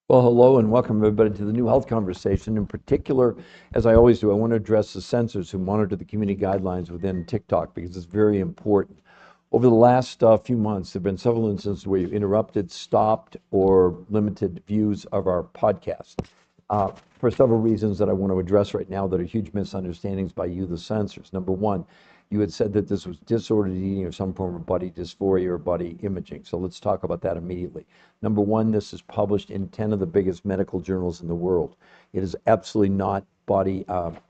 Well, hello and welcome everybody to the New Health Conversation. In particular, as I always do, I want to address the censors who monitor the community guidelines within TikTok because it's very important. Over the last few months, there have been several instances where you interrupted, stopped, or limited views of our podcast for several reasons that I want to address right now that are huge misunderstandings by you, the censors. Number one, you had said that this was disordered eating or some form of body dysphoria or body imaging. So let's talk about that immediately. Number one, this is published in 10 of the biggest medical journals in the world. It is absolutely not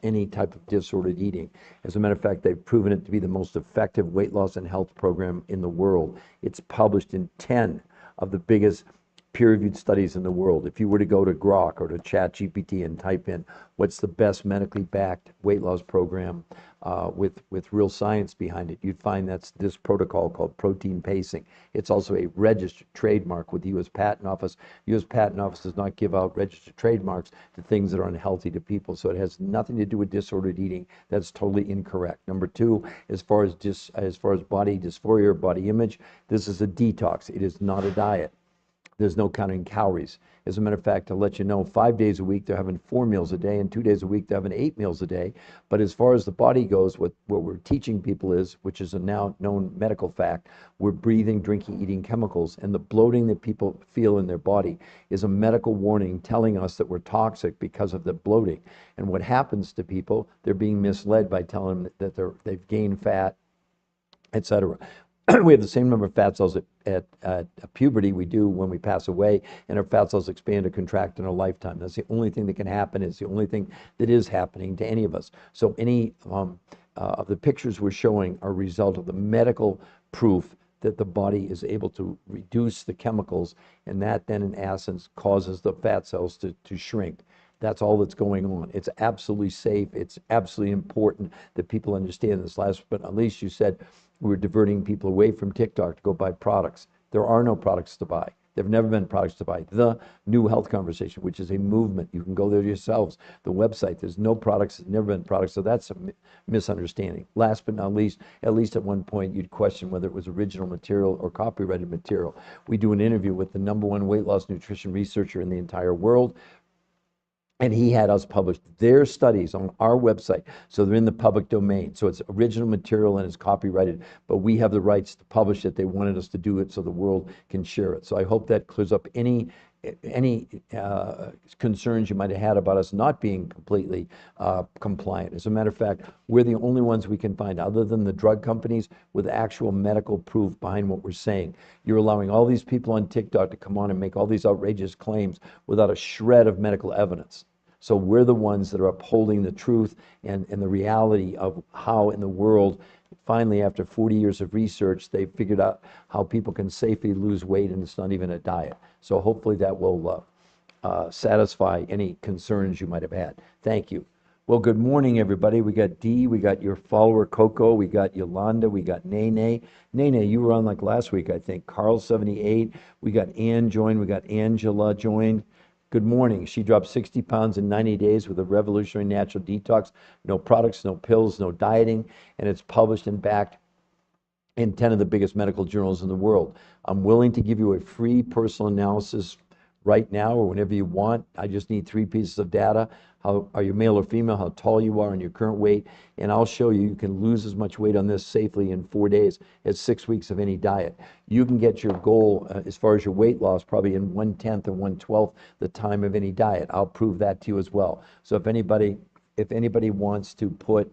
any type of disordered eating. As a matter of fact, they've proven it to be the most effective weight loss and health program in the world. It's published in 10 of the biggest peer-reviewed studies in the world. If you were to go to Grok or to ChatGPT and type in what's the best medically backed weight loss program with real science behind it, you'd find that's this protocol called protein pacing. It's also a registered trademark with the U.S. Patent Office. U.S. Patent Office does not give out registered trademarks to things that are unhealthy to people, so it has nothing to do with disordered eating. That's totally incorrect. Number two, as far as body dysphoria or body image, this is a detox. It is not a diet. There's no counting calories. As a matter of fact, to let you know, 5 days a week they're having 4 meals a day, and 2 days a week they're having 8 meals a day. But as far as the body goes, what we're teaching people is, which is a now known medical fact, we're breathing, drinking, eating chemicals, and the bloating that people feel in their body is a medical warning telling us that we're toxic because of the bloating. And what happens to people, they're being misled by telling them that they've gained fat, etc. We have the same number of fat cells at puberty we do when we pass away, and our fat cells expand or contract in a lifetime. That's the only thing that can happen. It's the only thing that is happening to any of us. So any of the pictures we're showing are a result of the medical proof that the body is able to reduce the chemicals, and that then in essence causes the fat cells to shrink. That's all that's going on. It's absolutely safe. It's absolutely important that people understand this. Last but not least, you said we're diverting people away from TikTok to go buy products. There are no products to buy. There have never been products to buy. The New Health Conversation, which is a movement, you can go there yourselves. The website, there's no products, there's never been products, so that's a misunderstanding. Last but not least, at least at one point, you'd question whether it was original material or copyrighted material. We do an interview with the #1 weight loss nutrition researcher in the entire world, and he had us publish their studies on our website, so they're in the public domain. So it's original material and it's copyrighted, but we have the rights to publish it. They wanted us to do it so the world can share it. So I hope that clears up any concerns you might have had about us not being completely compliant. As a matter of fact, we're the only ones we can find, other than the drug companies, with actual medical proof behind what we're saying. You're allowing all these people on TikTok to come on and make all these outrageous claims without a shred of medical evidence. So we're the ones that are upholding the truth and the reality of how in the world, finally, after 40 years of research, they figured out how people can safely lose weight, and it's not even a diet. So hopefully that will satisfy any concerns you might have had. Thank you. Well, good morning, everybody. We got Dee, we got your follower Coco, we got Yolanda, we got Nene. Nene, you were on like last week, I think. Carl78, we got Ann joined, we got Angela joined. Good morning. She dropped 60 pounds in 90 days with a revolutionary natural detox. No products, no pills, no dieting, and it's published and backed in 10 of the biggest medical journals in the world. I'm willing to give you a free personal analysis right now or whenever you want. I just need 3 pieces of data. How are you, male or female, how tall you are, and your current weight, and I'll show you can lose as much weight on this safely in 4 days as 6 weeks of any diet. You can get your goal as far as your weight loss probably in 1/10 or 1/12 the time of any diet. I'll prove that to you as well. So if anybody wants to put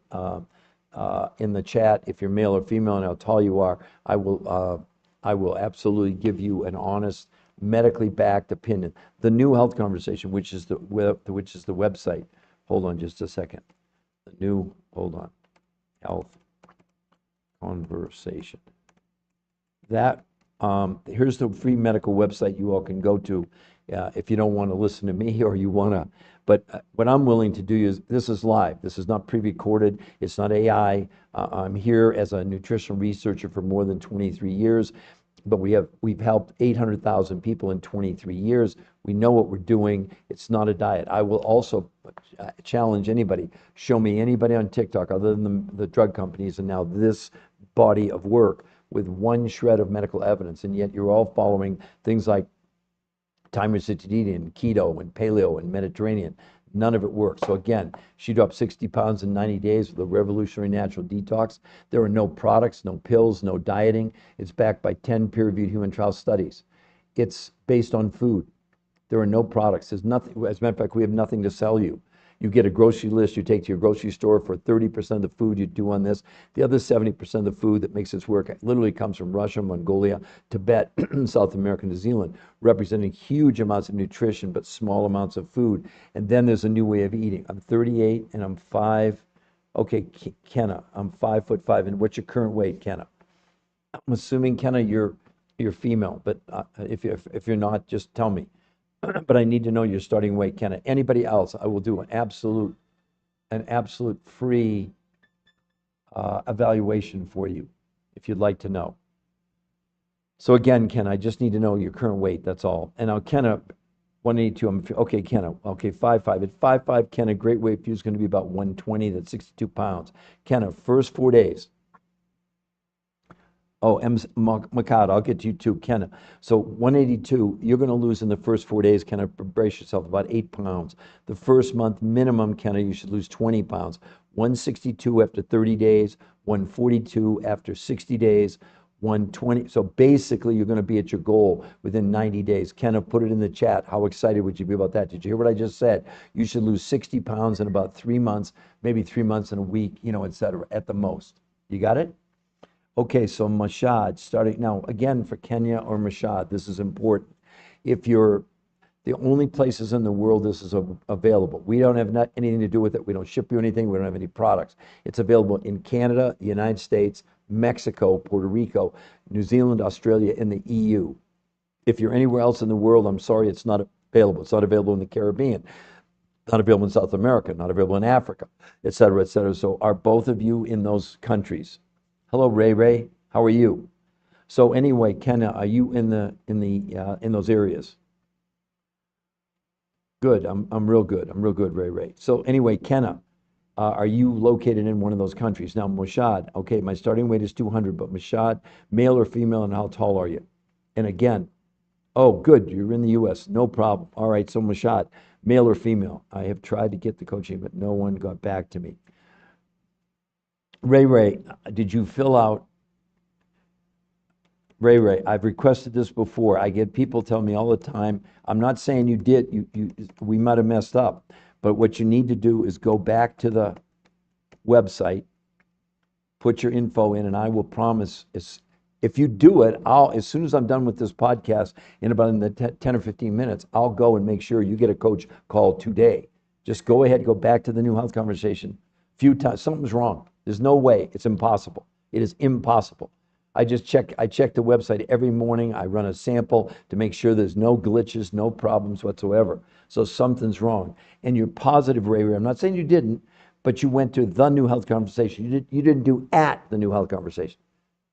in the chat if you're male or female and how tall you are, I will absolutely give you an honest, medically backed opinion. The New Health Conversation, which is the website. Hold on just a second. Hold on. Health Conversation. That here's the free medical website you all can go to if you don't want to listen to me or you want to. But what I'm willing to do is, this is live. This is not pre-recorded. It's not AI. I'm here as a nutritional researcher for more than 23 years. But we've helped 800,000 people in 23 years. We know what we're doing. It's not a diet. I will also challenge anybody. Show me anybody on TikTok other than the drug companies and now this body of work with one shred of medical evidence, and yet you're all following things like Thymocytidine and keto and paleo and Mediterranean. None of it works. So again, she dropped 60 pounds in 90 days with a revolutionary natural detox. There are no products, no pills, no dieting. It's backed by 10 peer-reviewed human trial studies. It's based on food. There are no products. There's nothing. As a matter of fact, we have nothing to sell you. You get a grocery list you take to your grocery store for 30% of the food you do on this. The other 70% of the food that makes this work literally comes from Russia, Mongolia, Tibet, South America, New Zealand, representing huge amounts of nutrition but small amounts of food. And then there's a new way of eating. I'm 38 and I'm 5. Okay, Kenna, I'm 5'5". And what's your current weight, Kenna? I'm assuming, Kenna, you're female, but if you're not, just tell me. But I need to know your starting weight, Kenna. Anybody else, I will do an absolute free evaluation for you if you'd like to know. So again, Kenna, I just need to know your current weight, that's all. And now, Kenna, 182, okay, Kenna, okay, 5'5". At 5'5", Kenna, great weight for you is going to be about 120, that's 62 pounds. Kenna, first 4 days. Oh, Makad, I'll get to you too, Kenna. So 182, you're going to lose in the first 4 days, Kenna. Brace yourself, about 8 pounds. The first month minimum, Kenna, you should lose 20 pounds. 162 after 30 days, 142 after 60 days, 120. So basically, you're going to be at your goal within 90 days. Kenna, put it in the chat. How excited would you be about that? Did you hear what I just said? You should lose 60 pounds in about 3 months, maybe 3 months and a week, et cetera, at the most. You got it? Okay, so Mashad, starting now, again, for Kenya or Mashad, this is important. If you're the only places in the world this is available, we don't have anything to do with it. We don't ship you anything. We don't have any products. It's available in Canada, the United States, Mexico, Puerto Rico, New Zealand, Australia, and the EU. If you're anywhere else in the world, I'm sorry, it's not available. It's not available in the Caribbean, not available in South America, not available in Africa, et cetera, et cetera. So are both of you in those countries? Hello, Ray Ray. How are you? So anyway, Kenna, are you in those areas? Good. I'm real good. I'm real good, Ray Ray. So anyway, Kenna, are you located in one of those countries? Now, Mashad, okay, my starting weight is 200, but Mashad, male or female, and how tall are you? And again, oh, good, you're in the U.S., no problem. All right, so Mashad, male or female? I have tried to get the coaching, but no one got back to me. Ray Ray, did you fill out? Ray Ray, I've requested this before. I get people tell me all the time, I'm not saying you did, we might have messed up, but what you need to do is go back to the website, put your info in, and I will promise, if you do it, as soon as I'm done with this podcast, in about 10 or 15 minutes, I'll go and make sure you get a coach call today. Just go ahead, go back to the New Health Conversation. Few times, something's wrong. There's no way. It's impossible. It is impossible. I check the website every morning. I run a sample to make sure there's no glitches, no problems whatsoever. So something's wrong. And you're positive, Ray Ray. I'm not saying you didn't, but you went to the New Health Conversation. You didn't do at the New Health Conversation.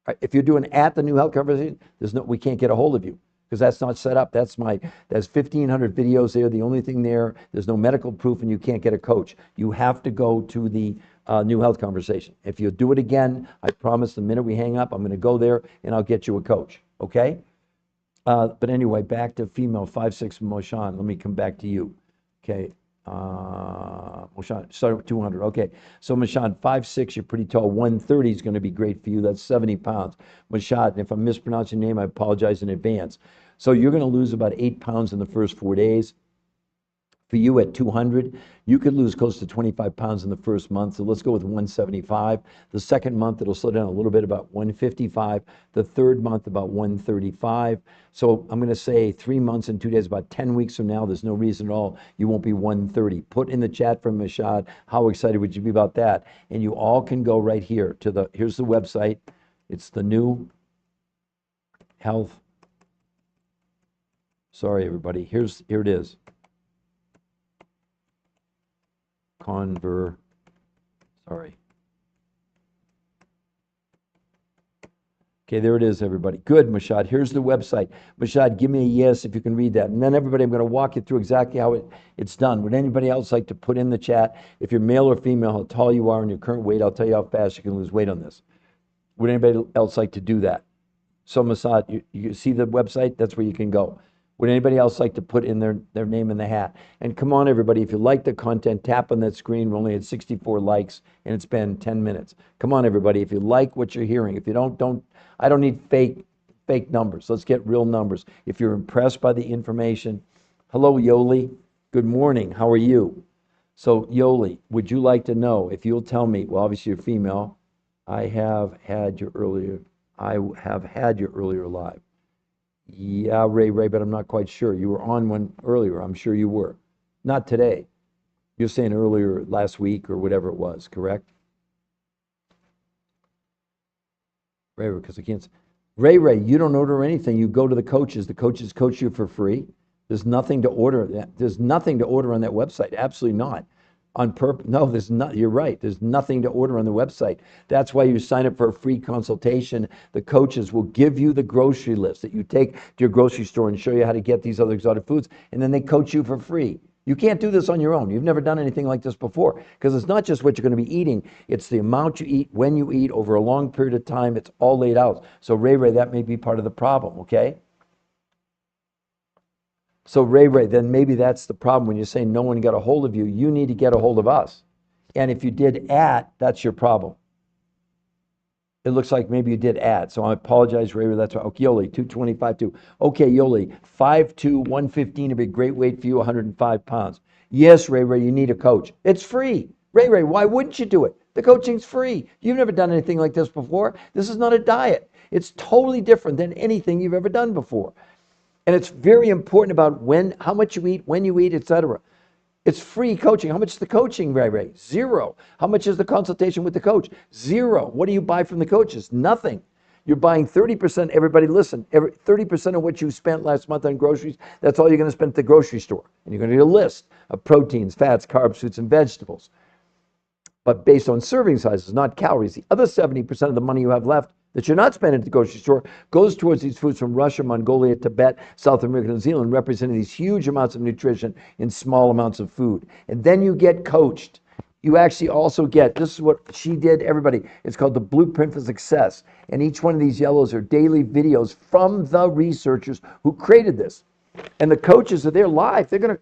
Right? If you're doing at the New Health Conversation, we can't get a hold of you because that's not set up. There's 1,500 videos there. The only thing there's no medical proof, and you can't get a coach. You have to go to the New Health Conversation. If you do it again, I promise the minute we hang up, I'm going to go there and I'll get you a coach. Okay? But anyway, back to female 5'6" Moshan. Let me come back to you. Okay. Moshan, start with 200. Okay. So Moshan, 5'6", you're pretty tall. 130 is going to be great for you. That's 70 pounds. Moshan, if I'm mispronouncing your name, I apologize in advance. So you're going to lose about 8 pounds in the first 4 days. For you at 200, you could lose close to 25 pounds in the first month. So let's go with 175. The second month, it'll slow down a little bit, about 155. The third month, about 135. So I'm going to say 3 months and 2 days, about 10 weeks from now, there's no reason at all you won't be 130. Put in the chat from Mashad, how excited would you be about that? And you all can go right here to here's the website. It's the New Health. Sorry, everybody. Here it is. Sorry. Okay, there it is, everybody. Good, Mashad. Here's the website. Mashad, give me a yes if you can read that. And then everybody, I'm going to walk you through exactly how it's done. Would anybody else like to put in the chat, if you're male or female, how tall you are and your current weight? I'll tell you how fast you can lose weight on this. Would anybody else like to do that? So, Mashad, you see the website? That's where you can go. Would anybody else like to put in their name in the hat? And come on, everybody, if you like the content, tap on that screen. We're only at 64 likes, and it's been 10 minutes. Come on, everybody, if you like what you're hearing. If you don't, I don't need fake numbers. Let's get real numbers. If you're impressed by the information, hello, Yoli. Good morning. How are you? So, Yoli, would you like to know if you'll tell me? Well, obviously you're female. I have had your earlier live. Yeah, Ray, but I'm not quite sure. You were on one earlier. I'm sure you were. Not today. You're saying earlier last week or whatever it was, correct? Ray, because I can't. Ray, you don't order anything. You go to the coaches. The coaches coach you for free. There's nothing to order. There's nothing to order on that website. Absolutely not. On purpose. No, there's not. You're right. There's nothing to order on the website. That's why you sign up for a free consultation. The coaches will give you the grocery list that you take to your grocery store and show you how to get these other exotic foods, and then they coach you for free. You can't do this on your own. You've never done anything like this before, because it's not just what you're going to be eating. It's the amount you eat, when you eat, over a long period of time. It's all laid out. So Ray, that may be part of the problem, okay? So Ray, then maybe that's the problem. When you say no one got a hold of you, you need to get a hold of us. And if you did that's your problem. It looks like maybe you did so I apologize, Ray, that's right. Okay, Yoli, 225.2. Okay, Yoli, 5'2", 115 would be a great weight for you, 105 pounds. Yes, Ray, you need a coach. It's free. Ray, why wouldn't you do it? The coaching's free. You've never done anything like this before. This is not a diet. It's totally different than anything you've ever done before. And it's very important about how much you eat, when you eat, etc. It's free coaching. How much is the coaching, Ray? Zero. How much is the consultation with the coach? Zero. What do you buy from the coaches? Nothing. You're buying 30%. Everybody listen. 30% of what you spent last month on groceries, that's all you're going to spend at the grocery store. And you're going to get a list of proteins, fats, carbs, fruits, and vegetables. But based on serving sizes, not calories. The other 70% of the money you have left that you're not spending at the grocery store goes towards these foods from Russia, Mongolia, Tibet, South America, New Zealand, representing these huge amounts of nutrition in small amounts of food. And then you get coached. You actually also get, this is what she did, everybody. It's called the Blueprint for Success. And each one of these yellows are daily videos from the researchers who created this. And the coaches are there live. They're going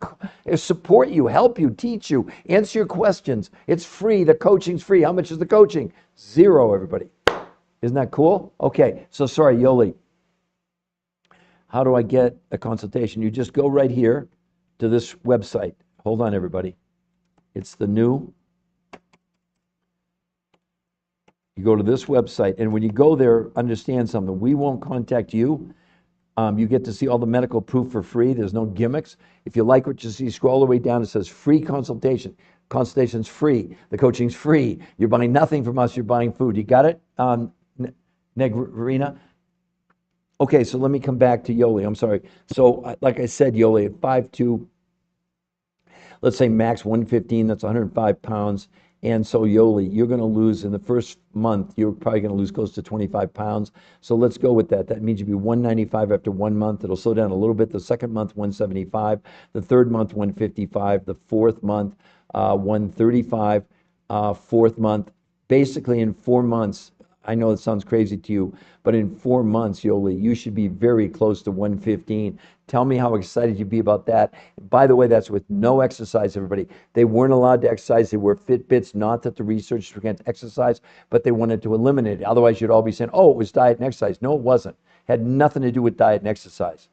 to support you, help you, teach you, answer your questions. It's free. The coaching's free. How much is the coaching? Zero, everybody. Isn't that cool? Okay, so sorry, Yoli. How do I get a consultation? You just go right here to this website. Hold on, everybody. It's you go to this website, and when you go there, understand something. We won't contact you. You get to see all the medical proof for free. There's no gimmicks. If you like what you see, scroll all the way down. It says free consultation. Consultation's free. The coaching's free. You're buying nothing from us. You're buying food. You got it, Negrina? Okay, so let me come back to Yoli. I'm sorry. So, like I said, Yoli, at 5'2", let's say max 115, that's 105 pounds. And so, Yoli, you're going to lose in the first month, you're probably going to lose close to 25 pounds. So let's go with that. That means you'll be 195 after 1 month. It'll slow down a little bit. The second month, 175. The third month, 155. The fourth month, 135. Fourth month, basically in 4 months, I know it sounds crazy to you, but in 4 months, Yoli, you should be very close to 115. Tell me how excited you'd be about that. By the way, that's with no exercise, everybody. They weren't allowed to exercise. They wear Fitbits, not that the researchers were against exercise, but they wanted to eliminate it. Otherwise, you'd all be saying, oh, it was diet and exercise. No, it wasn't. It had nothing to do with diet and exercise.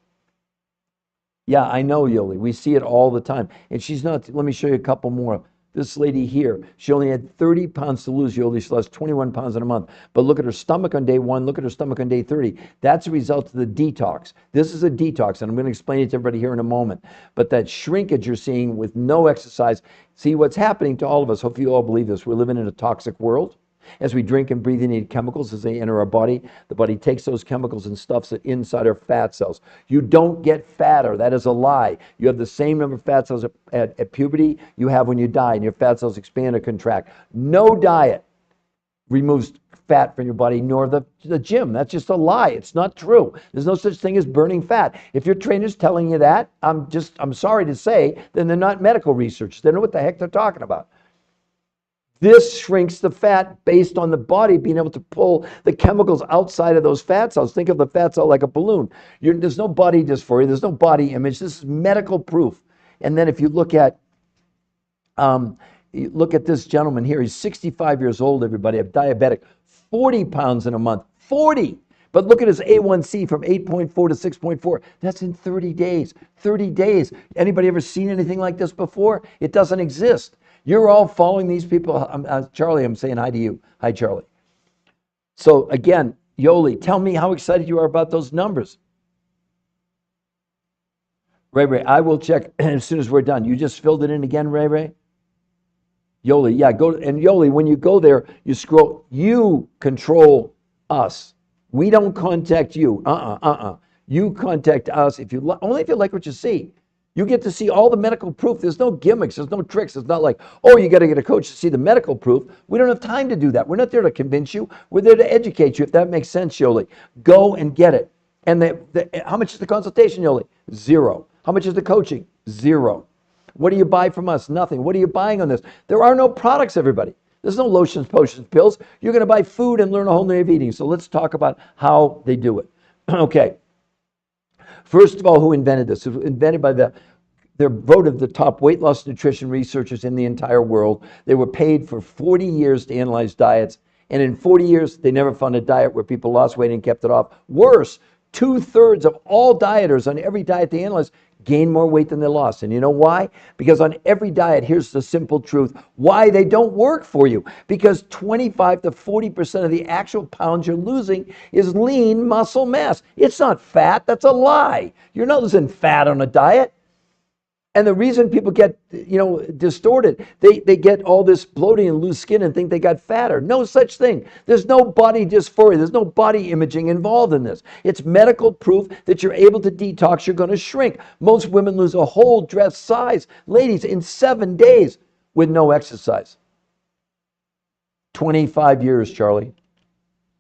Yeah, I know, Yoli. We see it all the time. And she's not, let me show you a couple more. This lady here, she only had 30 pounds to lose. Yoli, she lost 21 pounds in a month. But look at her stomach on day 1. Look at her stomach on day 30. That's a result of the detox. This is a detox, and I'm going to explain it to everybody here in a moment. But that shrinkage you're seeing with no exercise, see what's happening to all of us. Hopefully you all believe this. We're living in a toxic world. As we drink and breathe in these chemicals, as they enter our body, the body takes those chemicals and stuffs it inside our fat cells. You don't get fatter. That is a lie. You have the same number of fat cells at puberty you have when you die, and your fat cells expand or contract. No diet removes fat from your body, nor the gym. That's just a lie. It's not true. There's no such thing as burning fat. If your trainer's telling you that, I'm sorry to say, then they're not medical researchers. They know what the heck they're talking about. This shrinks the fat based on the body being able to pull the chemicals outside of those fat cells. Think of the fat cell like a balloon. There's no body dysphoria. There's no body image. This is medical proof. And then if you look at this gentleman here. He's 65 years old, everybody, a diabetic, 40 pounds in a month, 40. But look at his A1C from 8.4 to 6.4. That's in 30 days. 30 days. Anybody ever seen anything like this before? It doesn't exist. You're all following these people. Charlie, I'm saying hi to you. Hi, Charlie. So again, Yoli, tell me how excited you are about those numbers. Ray, I will check as soon as we're done. You just filled it in again, Ray? Yoli, yeah, go. And Yoli, when you go there, you scroll. You control us. We don't contact you. You contact us only if you like what you see. You get to see all the medical proof. There's no gimmicks. There's no tricks. It's not like, oh, you got to get a coach to see the medical proof. We don't have time to do that. We're not there to convince you. We're there to educate you, if that makes sense, Yoli. Go and get it. And how much is the consultation, Yoli? $0. How much is the coaching? $0. What do you buy from us? Nothing. What are you buying on this? There are no products, everybody. There's no lotions, potions, pills. You're going to buy food and learn a whole new way of eating. So let's talk about how they do it. Okay. First of all, who invented this? It was invented by they're voted the top weight loss nutrition researchers in the entire world. They were paid for 40 years to analyze diets. And in 40 years, they never found a diet where people lost weight and kept it off. Worse, 2/3 of all dieters on every diet they analyzed gain more weight than they lost. And you know why? Because on every diet, here's the simple truth, why they don't work for you. Because 25 to 40% of the actual pounds you're losing is lean muscle mass. It's not fat. That's a lie. You're not losing fat on a diet. And the reason people get, distorted, they get all this bloating and loose skin and think they got fatter. No such thing. There's no body dysphoria. There's no body imaging involved in this. It's medical proof that you're able to detox. You're going to shrink. Most women lose a whole dress size, ladies, in 7 days with no exercise. 25 years, Charlie.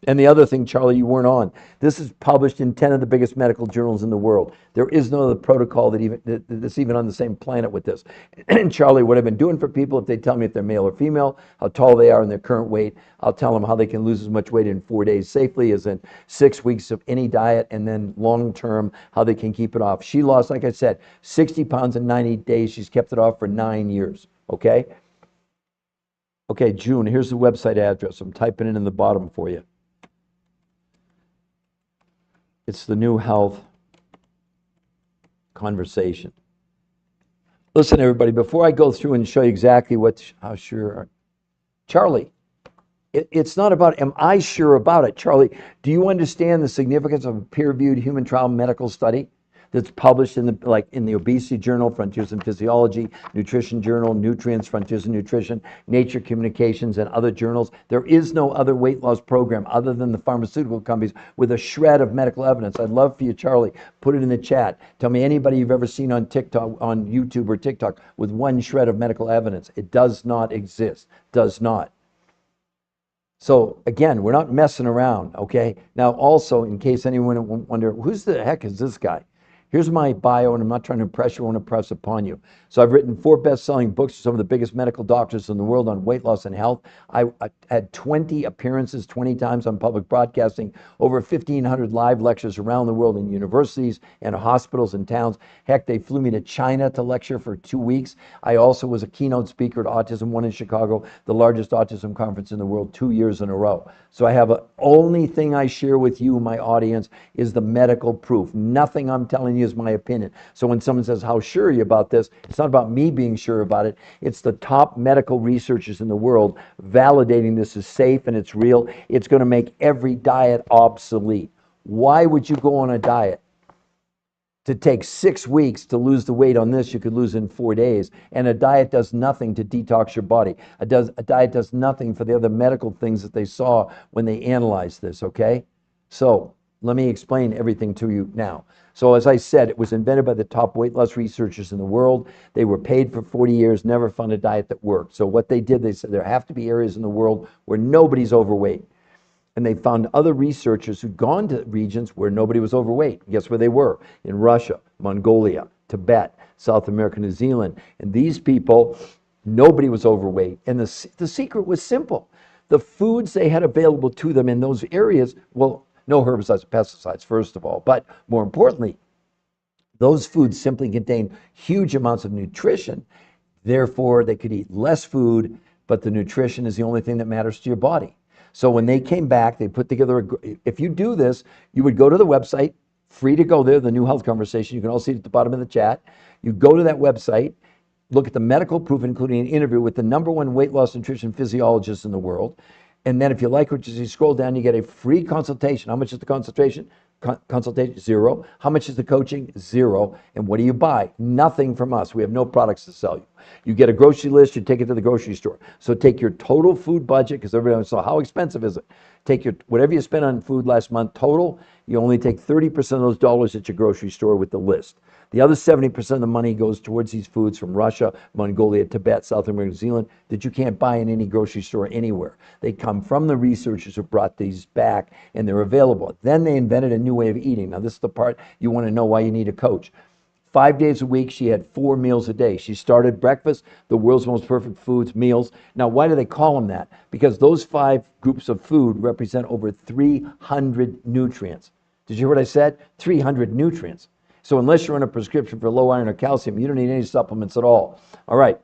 And the other thing, Charlie, you weren't on. This is published in 10 of the biggest medical journals in the world. There is no other protocol that's even on the same planet with this. And Charlie, what I've been doing for people, if they tell me if they're male or female, how tall they are and their current weight, I'll tell them how they can lose as much weight in 4 days safely as in 6 weeks of any diet, and then long term, how they can keep it off. She lost, like I said, 60 pounds in 90 days. She's kept it off for 9 years, okay? Okay, June, here's the website address. I'm typing it in the bottom for you. It's the New Health Conversation. Listen, everybody, before I go through and show you exactly how sure, Charlie, it's not about, am I sure about it? Charlie, do you understand the significance of a peer-reviewed human trial medical study that's published in the Obesity Journal, Frontiers in Physiology, Nutrition Journal, Nutrients, Frontiers in Nutrition, Nature Communications, and other journals? There is no other weight loss program other than the pharmaceutical companies with a shred of medical evidence. I'd love for you, Charlie, put it in the chat. Tell me anybody you've ever seen on TikTok, on YouTube or TikTok with one shred of medical evidence. It does not exist. Does not. So again, we're not messing around, okay? Now also, in case anyone wonder, who's the heck is this guy? Here's my bio, and I'm not trying to impress you, I want to press upon you. So I've written 4 best-selling books to some of the biggest medical doctors in the world on weight loss and health. I had 20 appearances, 20 times on public broadcasting, over 1,500 live lectures around the world in universities and hospitals and towns. Heck, they flew me to China to lecture for 2 weeks. I also was a keynote speaker at Autism One in Chicago, the largest autism conference in the world, 2 years in a row. So I have only thing I share with you, my audience, is the medical proof. Nothing I'm telling you is my opinion. So when someone says, how sure are you about this? It's not about me being sure about it. It's the top medical researchers in the world validating this is safe and it's real. It's going to make every diet obsolete. Why would you go on a diet to take 6 weeks to lose the weight on this you could lose in 4 days? And a diet does nothing to detox your body. A diet does nothing for the other medical things that they saw when they analyzed this, okay? So let me explain everything to you now. So as I said, it was invented by the top weight loss researchers in the world. They were paid for 40 years, never found a diet that worked. So what they did, they said there have to be areas in the world where nobody's overweight. And they found other researchers who'd gone to regions where nobody was overweight. Guess where they were? In Russia, Mongolia, Tibet, South America, New Zealand. And these people Nobody was overweight. And the secret was simple. The foods they had available to them in those areas, well, no herbicides and pesticides, first of all, but more importantly, those foods simply contain huge amounts of nutrition. Therefore, they could eat less food, but the nutrition is the only thing that matters to your body. So when they came back, they put together, if you do this, you would go to the website, free to go there, The New Health Conversation. You can all see it at the bottom of the chat. You go to that website, look at the medical proof, including an interview with the #1 weight loss nutrition physiologist in the world. And then if you like what you see, scroll down, you get a free consultation. How much is the consultation? Consultation, zero. How much is the coaching? Zero. And what do you buy? Nothing from us. We have no products to sell you. You get a grocery list, you take it to the grocery store. So take your total food budget, because everybody wants to know how expensive is it? Take your whatever you spent on food last month total, you only take 30% of those dollars at your grocery store with the list. The other 70% of the money goes towards these foods from Russia, Mongolia, Tibet, South America, New Zealand that you can't buy in any grocery store anywhere. They come from the researchers who brought these back, and they're available. Then they invented a new way of eating. Now, this is the part you want to know why you need a coach. 5 days a week, she had 4 meals a day. She started breakfast, the world's most perfect foods, meals. Now, why do they call them that? Because those 5 groups of food represent over 300 nutrients. Did you hear what I said? 300 nutrients. So unless you're on a prescription for low iron or calcium, you don't need any supplements at all. All right.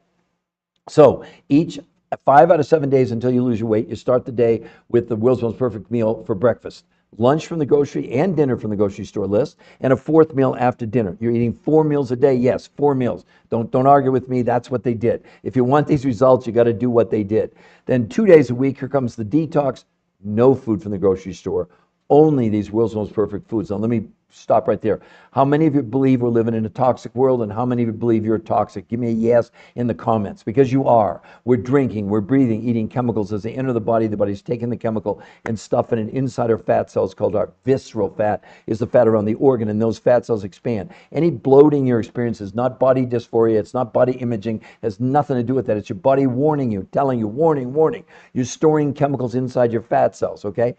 So each 5 out of 7 days until you lose your weight, you start the day with the world's most perfect meal for breakfast. Lunch from the grocery and dinner from the grocery store list, and a 4th meal after dinner. You're eating 4 meals a day. Yes, 4 meals. Don't argue with me. That's what they did. If you want these results, you got to do what they did. Then 2 days a week, here comes the detox. No food from the grocery store. Only these world's most perfect foods. Now let me stop right there. How many of you believe we're living in a toxic world, and how many of you believe you're toxic? Give me a yes in the comments, because you are. We're drinking, we're breathing, eating chemicals. As they enter the body's taking the chemical and stuffing it inside our fat cells, called our visceral fat, is the fat around the organ, and those fat cells expand. Any bloating you're experiencing is not body dysphoria, it's not body imaging, it has nothing to do with that. It's your body warning you, telling you, warning, warning. You're storing chemicals inside your fat cells, okay?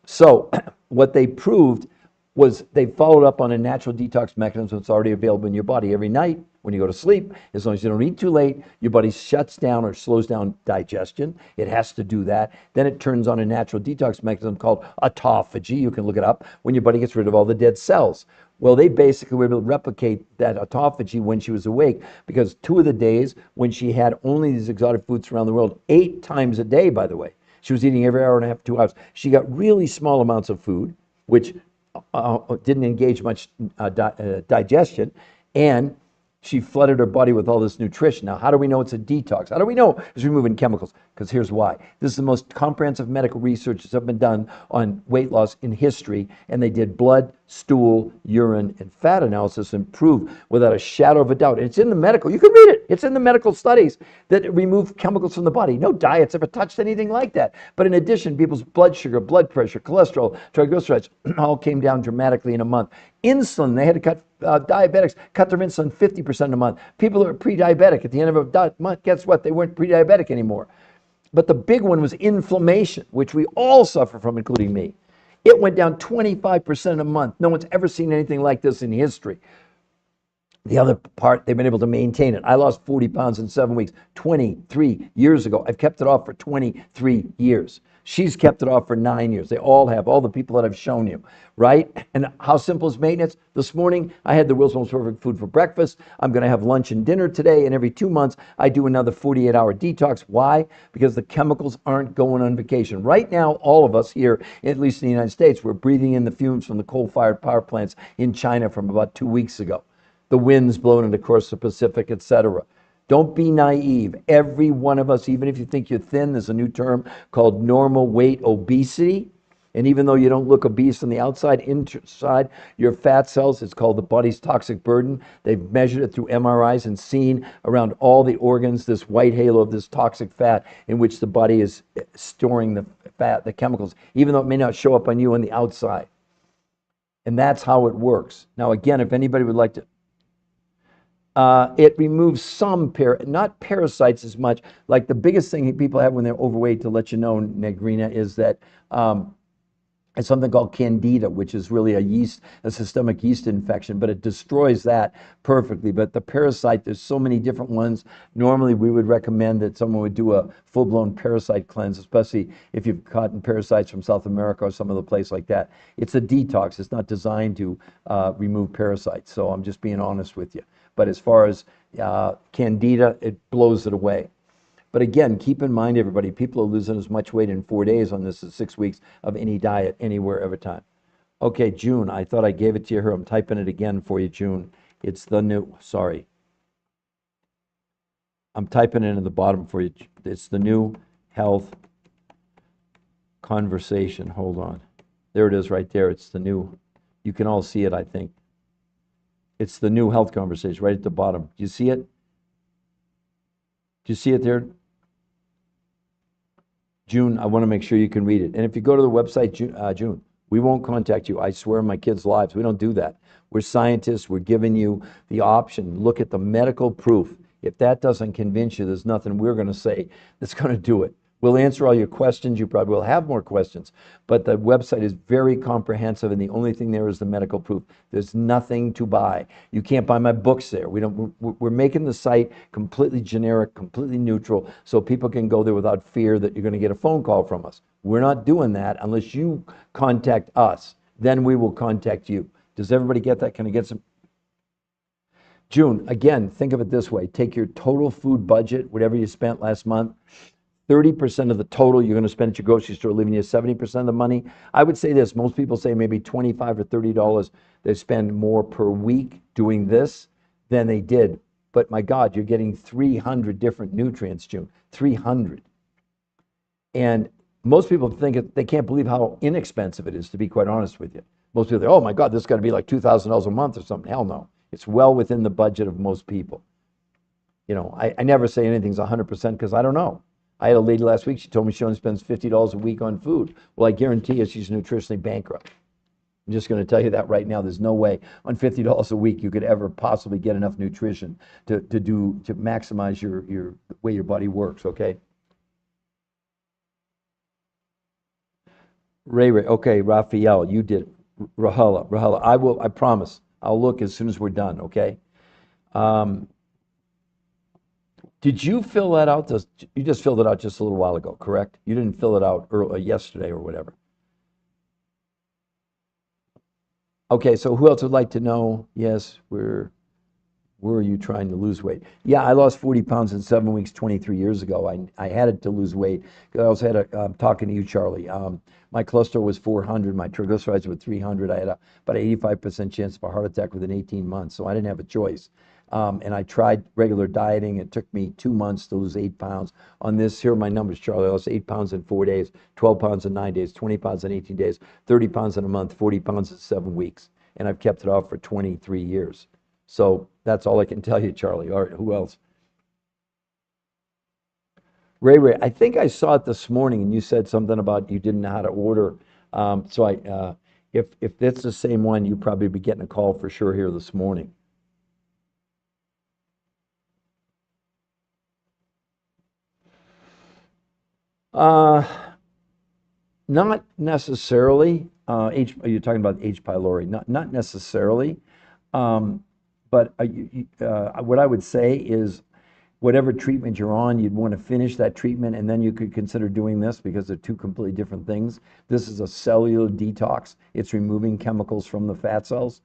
So what they proved was they followed up on a natural detox mechanism that's already available in your body. Every night when you go to sleep, as long as you don't eat too late, your body shuts down or slows down digestion. It has to do that. Then it turns on a natural detox mechanism called autophagy. You can look it up, when your body gets rid of all the dead cells. Well, they basically were able to replicate that autophagy when she was awake, because 2 of the days when she had only these exotic foods around the world, 8 times a day, by the way, she was eating every hour and a half, 2 hours. She got really small amounts of food, which didn't engage much digestion, and she flooded her body with all this nutrition. Now, how do we know it's a detox? How do we know it's removing chemicals? Because here's why. This is the most comprehensive medical research that's ever been done on weight loss in history, and they did blood, stool, urine, and fat analysis, and proved without a shadow of a doubt. And it's in the medical, you can read it. It's in the medical studies that remove chemicals from the body. No diet's ever touched anything like that. But in addition, people's blood sugar, blood pressure, cholesterol, triglycerides all came down dramatically in a month. Insulin, they had to cut diabetics, cut their insulin 50% a month. People who are pre-diabetic at the end of a month, guess what? They weren't pre-diabetic anymore. But the big one was inflammation, which we all suffer from, including me. It went down 25% a month. No one's ever seen anything like this in history. The other part, they've been able to maintain it. I lost 40 pounds in 7 weeks, 23 years ago. I've kept it off for 23 years. She's kept it off for 9 years. They all have, all the people that I've shown you, right? And how simple is maintenance? This morning, I had the world's most perfect food for breakfast. I'm going to have lunch and dinner today, and every 2 months, I do another 48-hour detox. Why? Because the chemicals aren't going on vacation. Right now, all of us here, at least in the United States, we're breathing in the fumes from the coal-fired power plants in China from about 2 weeks ago. The winds blowing across the Pacific, etc. Don't be naive. Every one of us, even if you think you're thin, there's a new term called normal weight obesity. And even though you don't look obese on the outside, inside your fat cells, it's called the body's toxic burden. They've measured it through MRIs and seen around all the organs this white halo of this toxic fat in which the body is storing the fat, the chemicals, even though it may not show up on you on the outside. And that's how it works. Now, again, if anybody would like to, it removes some, not parasites as much. Like the biggest thing people have when they're overweight, to let you know, Negrina, is that It's something called candida, which is really a systemic yeast infection, but it destroys that perfectly. But the parasite, there's so many different ones. Normally, we would recommend that someone would do a full-blown parasite cleanse, especially if you've caught parasites from South America or some other place like that. It's a detox. It's not designed to remove parasites. So I'm just being honest with you. But as far as candida, it blows it away. But again, keep in mind, everybody, people are losing as much weight in 4 days on this as 6 weeks of any diet, anywhere, every time. Okay, June, I thought I gave it to you here. I'm typing it again for you, June. It's the new, sorry. I'm typing it in the bottom for you. It's the new health conversation. Hold on. There it is right there. It's the new, you can all see it, I think. It's the new health conversation right at the bottom. Do you see it? Do you see it there? June, I want to make sure you can read it. And if you go to the website, June, we won't contact you. I swear on my kids' lives. We don't do that. We're scientists. We're giving you the option. Look at the medical proof. If that doesn't convince you, there's nothing we're going to say that's going to do it. We'll answer all your questions. You probably will have more questions. But the website is very comprehensive, and the only thing there is the medical proof. There's nothing to buy. You can't buy my books there. We're making the site completely generic, completely neutral, so people can go there without fear that you're going to get a phone call from us. We're not doing that unless you contact us. Then we will contact you. Does everybody get that? Can I get some? June, again, think of it this way. Take your total food budget, whatever you spent last month, 30% of the total you're going to spend at your grocery store, leaving you 70% of the money. I would say this, most people say maybe $25 or $30 they spend more per week doing this than they did. But my God, you're getting 300 different nutrients, June, 300. And most people they can't believe how inexpensive it is, to be quite honest with you. Most people think, oh my God, this has got to be like $2,000 a month or something. Hell no. It's well within the budget of most people. You know, I never say anything's 100% because I don't know. I had a lady last week, she told me she only spends $50 a week on food. Well, I guarantee you she's nutritionally bankrupt. I'm just going to tell you that right now. There's no way on $50 a week you could ever possibly get enough nutrition to maximize your way your body works, okay? Ray, okay, Raphael, you did. Rahula, I promise. I'll look as soon as we're done, okay? Did you fill that out? You just filled it out just a little while ago, correct? You didn't fill it out yesterday or whatever. Okay, so who else would like to know? Yes, where are you trying to lose weight? Yeah, I lost 40 pounds in 7 weeks 23 years ago. I had it to lose weight. I also had talking to you, Charlie. My cholesterol was 400. My triglycerides were 300. I had about 85% chance of a heart attack within 18 months, so I didn't have a choice. And I tried regular dieting. It took me 2 months to lose 8 pounds. On this, here are my numbers, Charlie. I lost 8 pounds in 4 days, 12 pounds in 9 days, 20 pounds in 18 days, 30 pounds in a month, 40 pounds in 7 weeks. And I've kept it off for 23 years. So that's all I can tell you, Charlie. All right, who else? Ray, I think I saw it this morning, and you said something about you didn't know how to order. If that's the same one, you probably be getting a call for sure here this morning. Uh, Not necessarily. You're talking about H. pylori. Not necessarily. But what I would say is whatever treatment you're on, you'd want to finish that treatment and then you could consider doing this because they're two completely different things. This is a cellular detox. It's removing chemicals from the fat cells.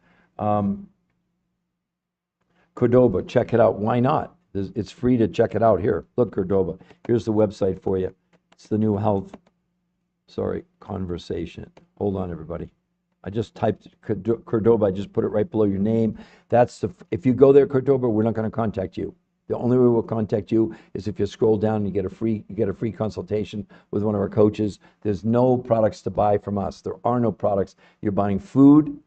Cordoba, check it out. Why not? It's free to check it out here. Look, Cordoba. Here's the website for you. It's the new health, conversation. Hold on, everybody. I just typed Cordoba. I just put it right below your name. If you go there, Cordoba, we're not going to contact you. The only way we'll contact you is if you scroll down and you get a free consultation with one of our coaches. There's no products to buy from us. There are no products. You're buying food.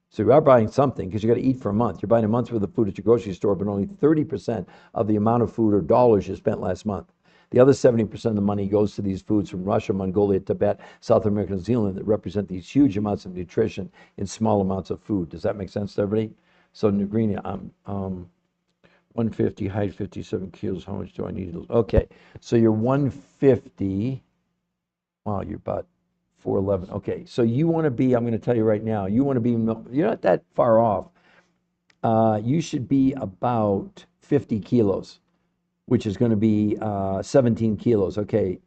So you are buying something because you got to eat for a month. You're buying a month's worth of food at your grocery store, but only 30% of the amount of food or dollars you spent last month. The other 70% of the money goes to these foods from Russia, Mongolia, Tibet, South America, New Zealand that represent these huge amounts of nutrition in small amounts of food. Does that make sense to everybody? So Negrini, I'm 150, height 57 kilos. How much do I need to lose? Okay, so you're 150. Wow, you're about 411. Okay, so you want to be, I'm going to tell you right now, you want to be, you're not that far off. You should be about 50 kilos, which is going to be 17 kilos. Okay,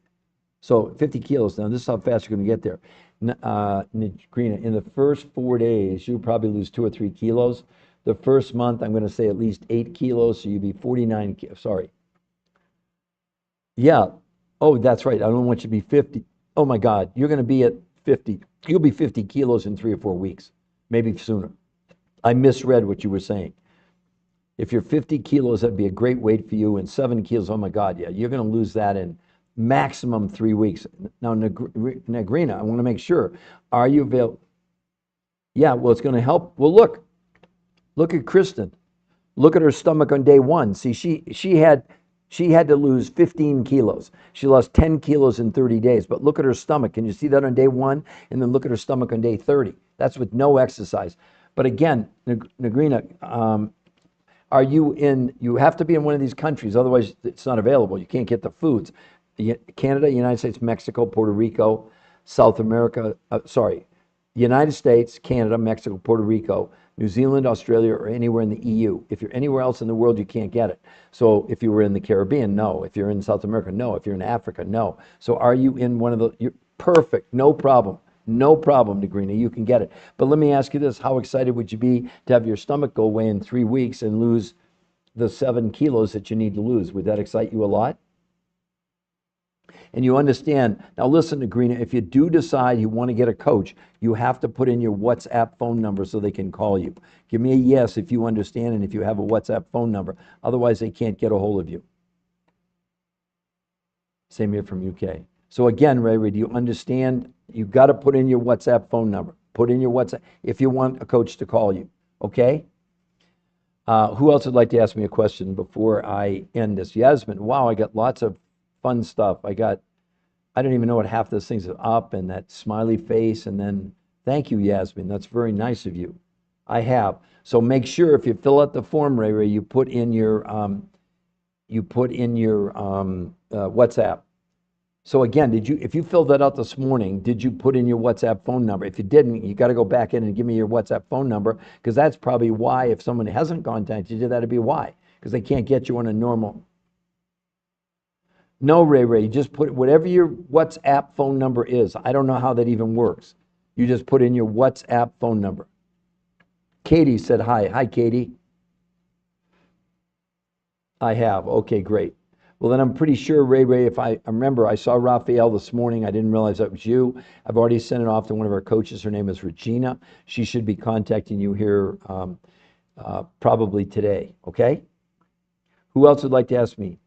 so 50 kilos. Now, this is how fast you're going to get there. Negrina, in the first 4 days, you'll probably lose 2 or 3 kilos. The first month, I'm going to say at least 8 kilos, so you'll be 49, sorry. Yeah. Oh, that's right. I don't want you to be 50. Oh my God, you're going to be at 50. You'll be 50 kilos in 3 or 4 weeks, maybe sooner. I misread what you were saying. If you're 50 kilos, that'd be a great weight for you. And 7 kilos, oh my God, yeah, you're going to lose that in maximum 3 weeks. Now, Negrina, I want to make sure. Are you available? Yeah, well, it's going to help. Well, look at Kristen. Look at her stomach on day one. See, she had to lose 15 kilos. She lost 10 kilos in 30 days. But look at her stomach. Can you see that on day one? And then look at her stomach on day 30. That's with no exercise. But again, Negrina, are you in, you have to be in one of these countries, otherwise it's not available. You can't get the foods. Canada, United States, Mexico, Puerto Rico, South America, United States, Canada, Mexico, Puerto Rico, New Zealand, Australia, or anywhere in the EU. If you're anywhere else in the world, you can't get it. So if you were in the Caribbean, no. If you're in South America, no. If you're in Africa, no. So are you in one of the, you're perfect, no problem. No problem, Negrina, you can get it. But let me ask you this, how excited would you be to have your stomach go away in 3 weeks and lose the 7 kilos that you need to lose? Would that excite you a lot? And you understand, now listen, Negrina, if you do decide you want to get a coach, you have to put in your WhatsApp phone number so they can call you. Give me a yes if you understand and if you have a WhatsApp phone number. Otherwise, they can't get a hold of you. Same here from UK. So again, Ray, do you understand? You've got to put in your WhatsApp phone number. Put in your WhatsApp if you want a coach to call you, okay? Who else would like to ask me a question before I end this? Yasmin, wow, I got lots of fun stuff. I don't even know what half those things are up and that smiley face. And then, thank you, Yasmin. That's very nice of you. I have. So make sure if you fill out the form, Ray, you put in your WhatsApp. So again, if you filled that out this morning, did you put in your WhatsApp phone number? If you didn't, you got to go back in and give me your WhatsApp phone number, because that's probably why, if someone hasn't contacted you, that'd be why, because they can't get you on a normal. No, Ray, just put whatever your WhatsApp phone number is. I don't know how that even works. You just put in your WhatsApp phone number. Katie said hi. Hi, Katie. I have. Okay, great. Well, then I'm pretty sure, Ray, if I remember, I saw Raphael this morning. I didn't realize that was you. I've already sent it off to one of our coaches. Her name is Regina. She should be contacting you here probably today, okay? Who else would like to ask me?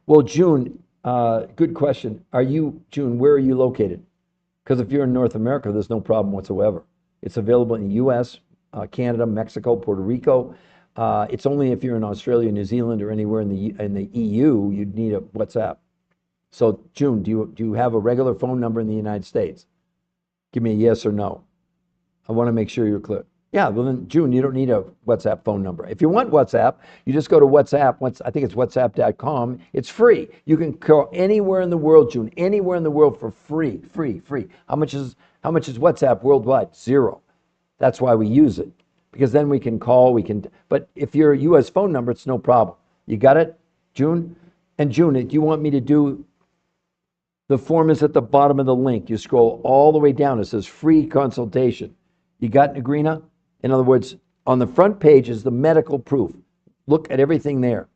Well, June, good question. June, where are you located? Because if you're in North America, there's no problem whatsoever. It's available in the US, Canada, Mexico, Puerto Rico. It's only if you're in Australia, New Zealand, or anywhere in the EU, you'd need a WhatsApp. So, June, do you have a regular phone number in the United States? Give me a yes or no. I want to make sure you're clear. Yeah, well then, June, you don't need a WhatsApp phone number. If you want WhatsApp, you just go to WhatsApp. I think it's whatsapp.com. It's free. You can call anywhere in the world, June, anywhere in the world for free. How much is WhatsApp worldwide? 0. That's why we use it. Because then we can call, but if you're a US phone number, it's no problem. You got it, June? And June, do you want me to do, the form is at the bottom of the link. You scroll all the way down. It says free consultation. You got Negrina? In other words, on the front page is the medical proof. Look at everything there.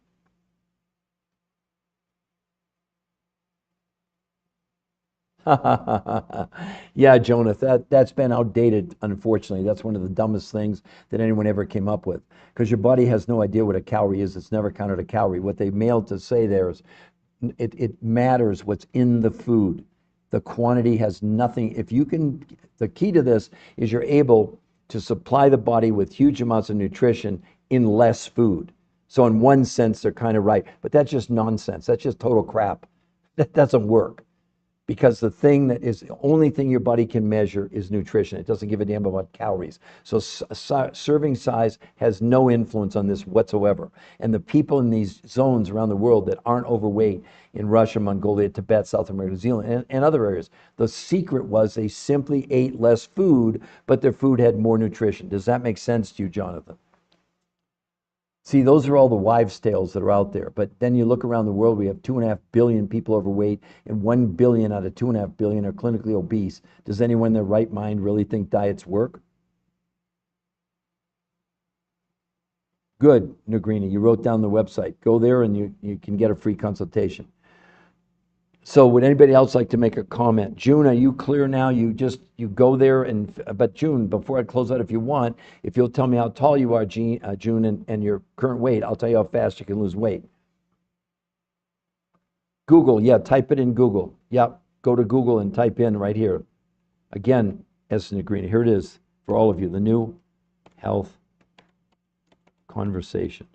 Yeah, Jonathan, that's been outdated, unfortunately. That's one of the dumbest things that anyone ever came up with, because your body has no idea what a calorie is. It's never counted a calorie. What they mailed to say there is it matters what's in the food. The quantity has nothing. The key to this is you're able to supply the body with huge amounts of nutrition in less food. So in one sense, they're kind of right, but that's just nonsense. That's just total crap. That doesn't work. because the thing that is the only thing your body can measure is nutrition. It doesn't give a damn about calories. So serving size has no influence on this whatsoever. And the people in these zones around the world that aren't overweight in Russia, Mongolia, Tibet, South America, New Zealand, and other areas, the secret was they simply ate less food, but their food had more nutrition. Does that make sense to you, Jonathan? See, those are all the wives' tales that are out there. But then you look around the world, we have 2.5 billion people overweight, and 1 billion out of 2.5 billion are clinically obese. Does anyone in their right mind really think diets work? Good, Negrini, you wrote down the website. Go there and you can get a free consultation. So would anybody else like to make a comment? June, are you clear now? You go there but June, before I close out, if you want, if you'll tell me how tall you are, June, and your current weight, I'll tell you how fast you can lose weight. Google, yeah, type it in Google. Yep, go to Google and type in right here. Again, Essen Green, here it is for all of you, the New Health Conversation.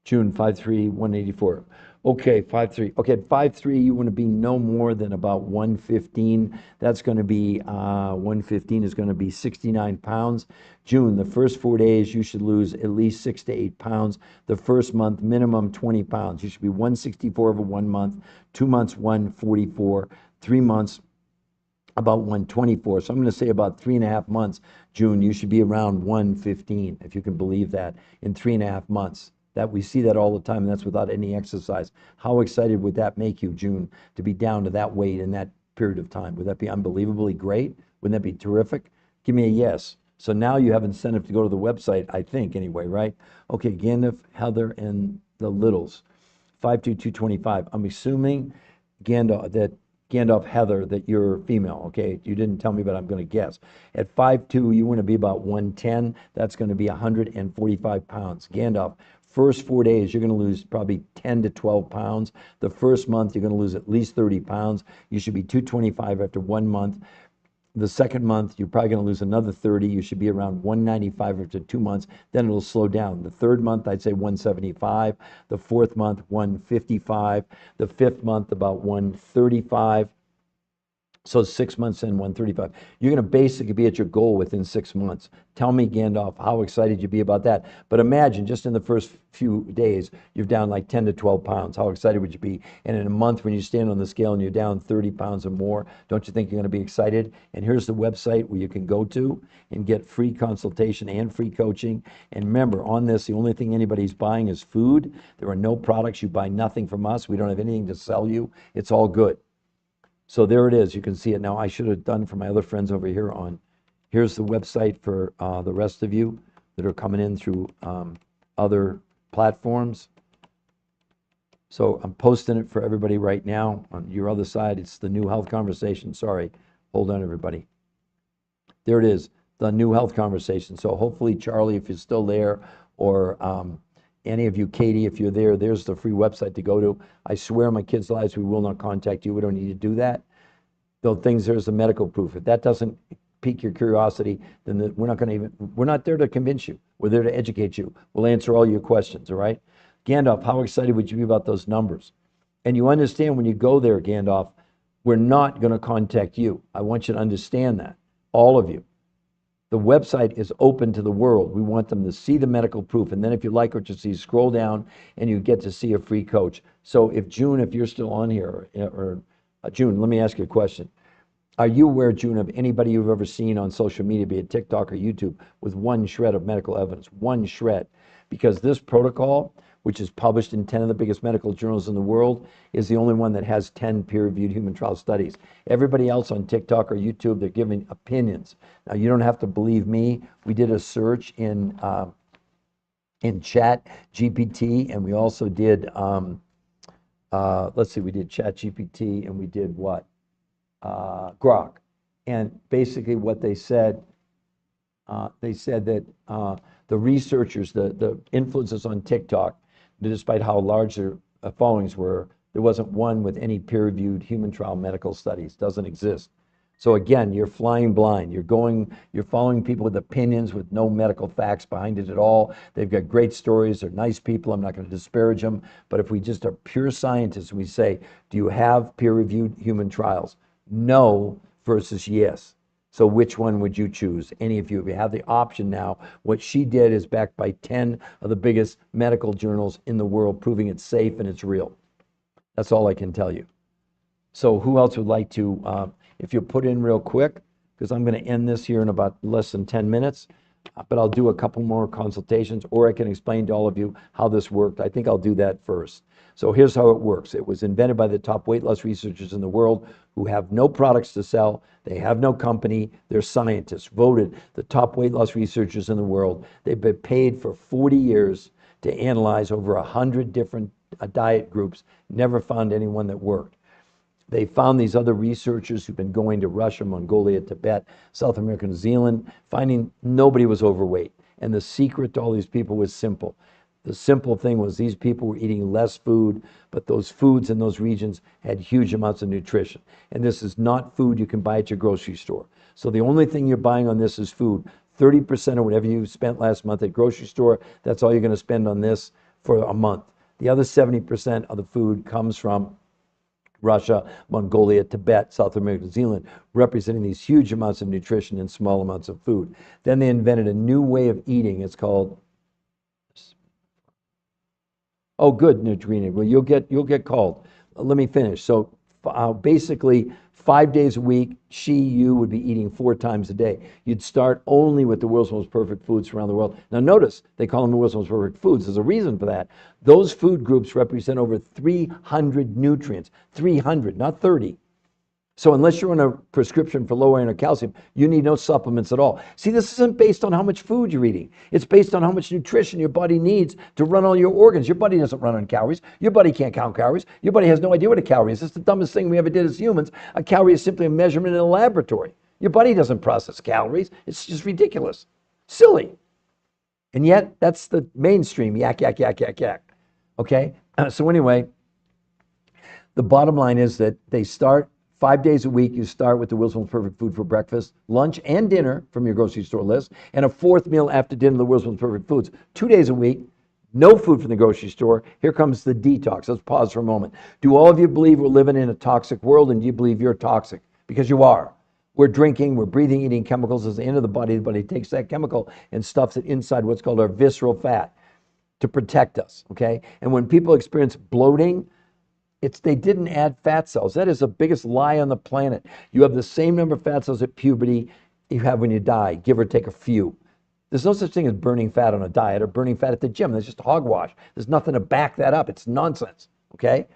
June 5'3", 184. Okay, 5'3". Okay, 5'3", you want to be no more than about 115. That's going to be, 115 is going to be 69 pounds. June, the first 4 days, you should lose at least 6 to 8 pounds. The first month, minimum 20 pounds. You should be 164 over 1 month, 2 months, 144, 3 months, about 124. So I'm going to say about 3.5 months, June, you should be around 115, if you can believe that, in 3.5 months. That we see that all the time, and that's without any exercise. How excited would that make you, June, to be down to that weight in that period of time? Would that be unbelievably great? Wouldn't that be terrific? Give me a yes. So now you have incentive to go to the website, I think, anyway, right? Okay, Gandalf, Heather, and the Littles. 52225. I'm assuming, Gandalf Heather, that you're female, okay? You didn't tell me, but I'm going to guess. At 5'2", you want to be about 110. That's going to be 145 pounds. Gandalf, first 4 days, you're going to lose probably 10 to 12 pounds. The first month, you're going to lose at least 30 pounds. You should be 225 after 1 month. The second month, you're probably going to lose another 30. You should be around 195 after 2 months. Then it'll slow down. The third month, I'd say 175. The fourth month, 155. The fifth month, about 135. So 6 months in, 135. You're going to basically be at your goal within 6 months. Tell me, Gandalf, how excited you'd be about that. But imagine, just in the first few days, you're down like 10 to 12 pounds. How excited would you be? And in a month, when you stand on the scale and you're down 30 pounds or more, don't you think you're going to be excited? And here's the website where you can go to and get free consultation and free coaching. And remember, on this, the only thing anybody's buying is food. There are no products. You buy nothing from us. We don't have anything to sell you. It's all good. So there it is. You can see it now. I should have done for my other friends over here on. Here's the website for the rest of you that are coming in through other platforms. So I'm posting it for everybody right now. On your other side, it's the New Health Conversation. Sorry. Hold on, everybody. There it is, the New Health Conversation. So hopefully, Charlie, if you're still there, or any of you, Katie, if you're there, there's the free website to go to. I swear on my kids' lives, we will not contact you. We don't need to do that. Though there's the medical proof. If that doesn't pique your curiosity, then we're not there to convince you. We're there to educate you. We'll answer all your questions, all right? Gandalf, how excited would you be about those numbers? And you understand when you go there, Gandalf, we're not going to contact you. I want you to understand that, all of you. The website is open to the world. We want them to see the medical proof. And then if you like what you see, scroll down and you get to see a free coach. So if June, if you're still on here, or June, let me ask you a question. Are you aware, June, of anybody you've ever seen on social media, be it TikTok or YouTube, with one shred of medical evidence? One shred. Because this protocol, which is published in 10 of the biggest medical journals in the world, is the only one that has 10 peer-reviewed human trial studies. Everybody else on TikTok or YouTube, they're giving opinions. Now, you don't have to believe me. We did a search in Chat GPT, and we also did, let's see, we did Chat GPT, and we did what? Grok. And basically what they said that the researchers, the influencers on TikTok, despite how large their followings were, there wasn't one with any peer-reviewed human trial medical studies. Doesn't exist. So again, you're flying blind. You're following people with opinions with no medical facts behind it at all. They've got great stories. They're nice people. I'm not going to disparage them. But if we just are pure scientists and we say, do you have peer-reviewed human trials? No versus yes. So which one would you choose? Any of you, if you have the option now, what she did is backed by 10 of the biggest medical journals in the world, proving it's safe and it's real. That's all I can tell you. So who else would like to, if you put in real quick, because I'm going to end this here in about less than 10 minutes, but I'll do a couple more consultations, or I can explain to all of you how this worked. I think I'll do that first. So here's how it works. It was invented by the top weight loss researchers in the world who have no products to sell. They have no company. They're scientists, voted the top weight loss researchers in the world. They've been paid for 40 years to analyze over 100 different diet groups, never found anyone that worked. They found these other researchers who've been going to Russia, Mongolia, Tibet, South America, New Zealand, finding nobody was overweight. And the secret to all these people was simple. The simple thing was these people were eating less food, but those foods in those regions had huge amounts of nutrition. And this is not food you can buy at your grocery store. So the only thing you're buying on this is food. 30% of whatever you spent last month at grocery store, that's all you're going to spend on this for a month. The other 70% of the food comes from Russia, Mongolia, Tibet, South America, New Zealand, representing these huge amounts of nutrition in small amounts of food. Then they invented a new way of eating. It's called, oh, good, Neutrina. Well, you'll get called. Let me finish. So basically, 5 days a week, you would be eating 4 times a day. You'd start only with the world's most perfect foods around the world. Now notice, they call them the world's most perfect foods. There's a reason for that. Those food groups represent over 300 nutrients. 300, not 30. So unless you're on a prescription for low iron or calcium, you need no supplements at all. See, this isn't based on how much food you're eating. It's based on how much nutrition your body needs to run all your organs. Your body doesn't run on calories. Your body can't count calories. Your body has no idea what a calorie is. It's the dumbest thing we ever did as humans. A calorie is simply a measurement in a laboratory. Your body doesn't process calories. It's just ridiculous. Silly. And yet, that's the mainstream. Yak, yak, yak, yak, yak. Okay? So anyway, the bottom line is that they start 5 days a week. You start with the world's most perfect food for breakfast, lunch, and dinner from your grocery store list, and a 4th meal after dinner, the world's most perfect foods. 2 days a week, no food from the grocery store. Here comes the detox. Let's pause for a moment. Do all of you believe we're living in a toxic world, and do you believe you're toxic? Because you are. We're drinking, we're breathing, eating chemicals. At the end of the body takes that chemical and stuffs it inside what's called our visceral fat to protect us, okay? And when people experience bloating, they didn't add fat cells. That is the biggest lie on the planet. You have the same number of fat cells at puberty you have when you die, give or take a few. There's no such thing as burning fat on a diet or burning fat at the gym. That's just hogwash. There's nothing to back that up. It's nonsense, okay?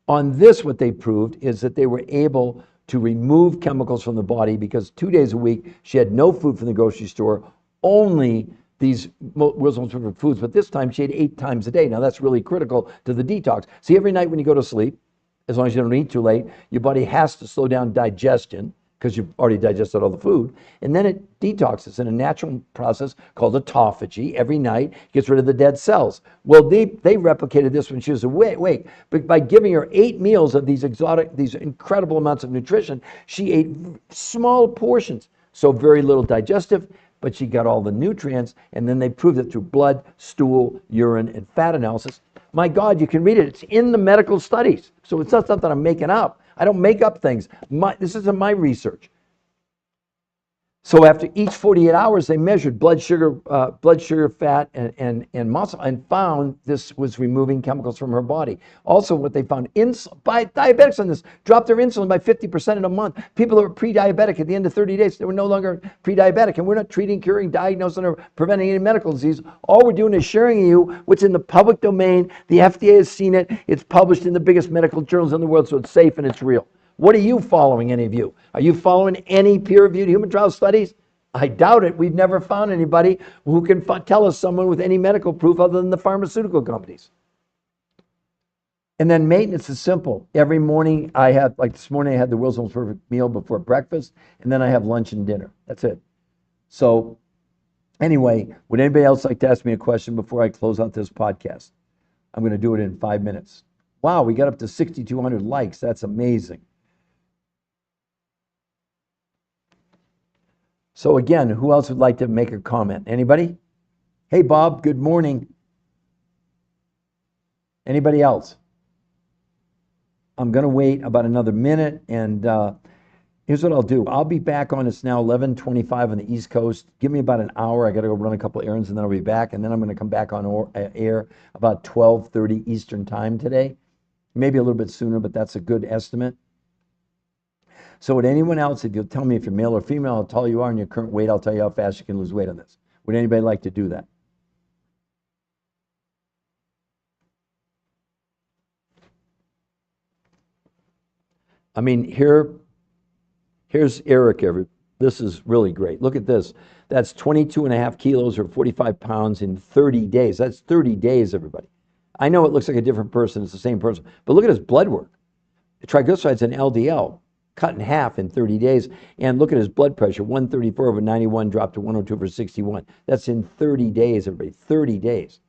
On this, what they proved is that they were able to remove chemicals from the body because 2 days a week, she had no food from the grocery store, only these world's most perfect foods, but this time she ate 8 times a day. Now that's really critical to the detox. See, every night when you go to sleep, as long as you don't eat too late, your body has to slow down digestion because you've already digested all the food, and then it detoxes in a natural process called autophagy. Every night, gets rid of the dead cells. Well, they replicated this when she was awake, but by giving her 8 meals of these incredible amounts of nutrition, she ate small portions, so very little digestive, but she got all the nutrients, and then they proved it through blood, stool, urine, and fat analysis. My God, you can read it. It's in the medical studies. So it's not something I'm making up. I don't make up things. This isn't my research. So after each 48 hours, they measured blood sugar, fat, and muscle, and found this was removing chemicals from her body. Also, what they found, diabetics on this dropped their insulin by 50% in a month. People that were pre-diabetic at the end of 30 days, they were no longer pre-diabetic. And we're not treating, curing, diagnosing, or preventing any medical disease. All we're doing is sharing you what's in the public domain. The FDA has seen it. It's published in the biggest medical journals in the world, so it's safe and it's real. What are you following, any of you? Are you following any peer-reviewed human trial studies? I doubt it. We've never found anybody who can tell us someone with any medical proof other than the pharmaceutical companies. And then maintenance is simple. Every morning like this morning I had the world's most perfect meal before breakfast, and then I have lunch and dinner. That's it. So anyway, would anybody else like to ask me a question before I close out this podcast? I'm going to do it in 5 minutes. Wow, we got up to 6,200 likes. That's amazing. So again, who else would like to make a comment? Anybody? Hey, Bob, good morning. Anybody else? I'm going to wait about another minute, and here's what I'll do. I'll be back on. It's now 11:25 on the East Coast. Give me about an hour. I got to go run a couple errands, and then I'll be back. And then I'm going to come back on air about 12:30 Eastern time today. Maybe a little bit sooner, but that's a good estimate. So would anyone else, if you'll tell me if you're male or female, how tall you are and your current weight, I'll tell you how fast you can lose weight on this. Would anybody like to do that? I mean, here's Eric. This is really great. Look at this. That's 22 and a half kilos or 45 pounds in 30 days. That's 30 days, everybody. I know it looks like a different person. It's the same person. But look at his blood work. The triglycerides and LDL cut in half in 30 days. And look at his blood pressure. 134 over 91 dropped to 102 over 61. That's in 30 days, everybody. 30 days.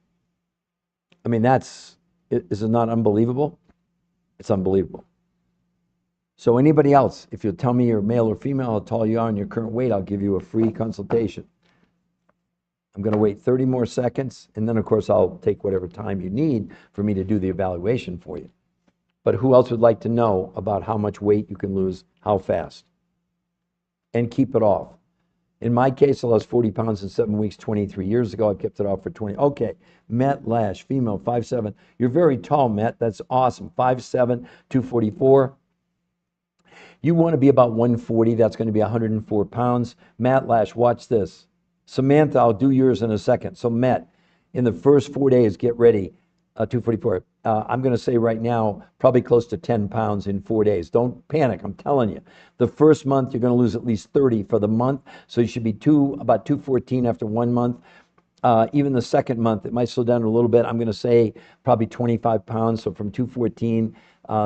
I mean, is it not unbelievable? It's unbelievable. So anybody else, if you'll tell me you're male or female, how tall you are and your current weight, I'll give you a free consultation. I'm going to wait 30 more seconds, and then, of course, I'll take whatever time you need for me to do the evaluation for you. But who else would like to know about how much weight you can lose, how fast, and keep it off? In my case, I lost 40 pounds in 7 weeks 23 years ago. I kept it off for 20. Okay, Met Lash, female, 5'7". You're very tall, Met. That's awesome. 5'7", 244. You want to be about 140. That's going to be 104 pounds. Matt Lash, watch this. Samantha, I'll do yours in a second. So Matt, in the first 4 days, get ready. 244. I'm going to say right now, probably close to 10 pounds in 4 days. Don't panic. I'm telling you. The first month, you're going to lose at least 30 for the month. So you should be about 214 after 1 month. Even the second month, it might slow down a little bit. I'm going to say probably 25 pounds. So from 214,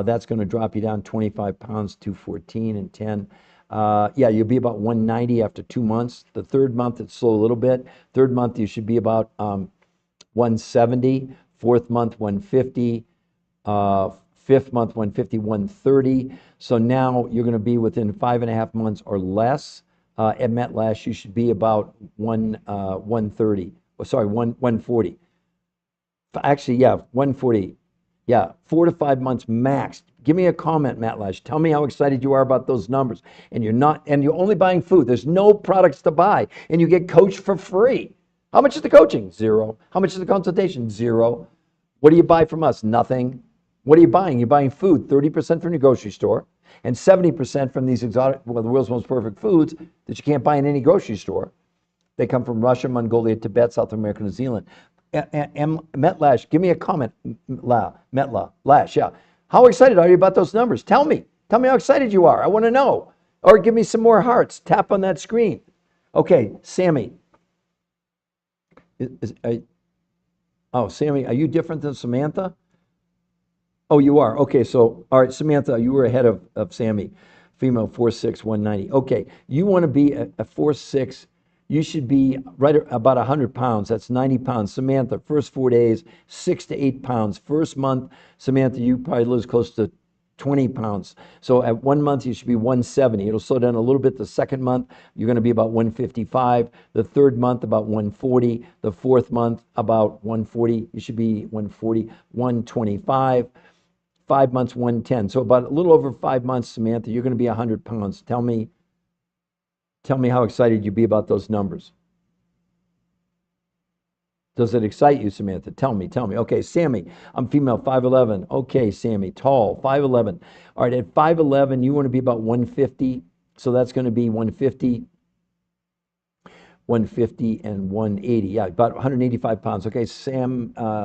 that's going to drop you down 25 pounds, 214 and 10. Yeah, you'll be about 190 after 2 months. The third month, it's slow a little bit. Third month, you should be about 170. Fourth month, 150. Fifth month, 150, 130. So now you're going to be within 5.5 months or less. At MetLash, you should be about 130. Oh, sorry, 140. Actually, yeah, 140. Yeah, 4 to 5 months max. Give me a comment, Matt Lash. Tell me how excited you are about those numbers. And you're only buying food. There's no products to buy, and you get coached for free. How much is the coaching? Zero. How much is the consultation? Zero. What do you buy from us? Nothing. What are you buying? You're buying food, 30% from your grocery store, and 70% from these exotic, well, the world's most perfect foods that you can't buy in any grocery store. They come from Russia, Mongolia, Tibet, South America, New Zealand. Metlash, give me a comment. Lash, yeah. How excited are you about those numbers? Tell me. Tell me how excited you are. I want to know. Or give me some more hearts. Tap on that screen. Okay, Sammy. Sammy, are you different than Samantha? Oh, you are. Okay, so, all right, Samantha, you were ahead of Sammy. Female, 4'6", 190. Okay, you want to be a 4'6". You should be right about 100 pounds. That's 90 pounds. Samantha, first 4 days, 6 to 8 pounds. First month, Samantha, you probably lose close to 20 pounds. So at 1 month, you should be 170. It'll slow down a little bit. The second month, you're going to be about 155. The third month, about 140. The fourth month, about 140. You should be 140, 125. 5 months, 110. So about a little over 5 months, Samantha, you're going to be 100 pounds. Tell me how excited you'd be about those numbers. Does it excite you, Samantha? Tell me. Okay, Sammy, I'm female, 5'11". Okay, Sammy, tall, 5'11". All right, at 5'11", you want to be about 150. So that's going to be 150, 150, and 180. Yeah, about 185 pounds. Okay, Samimi.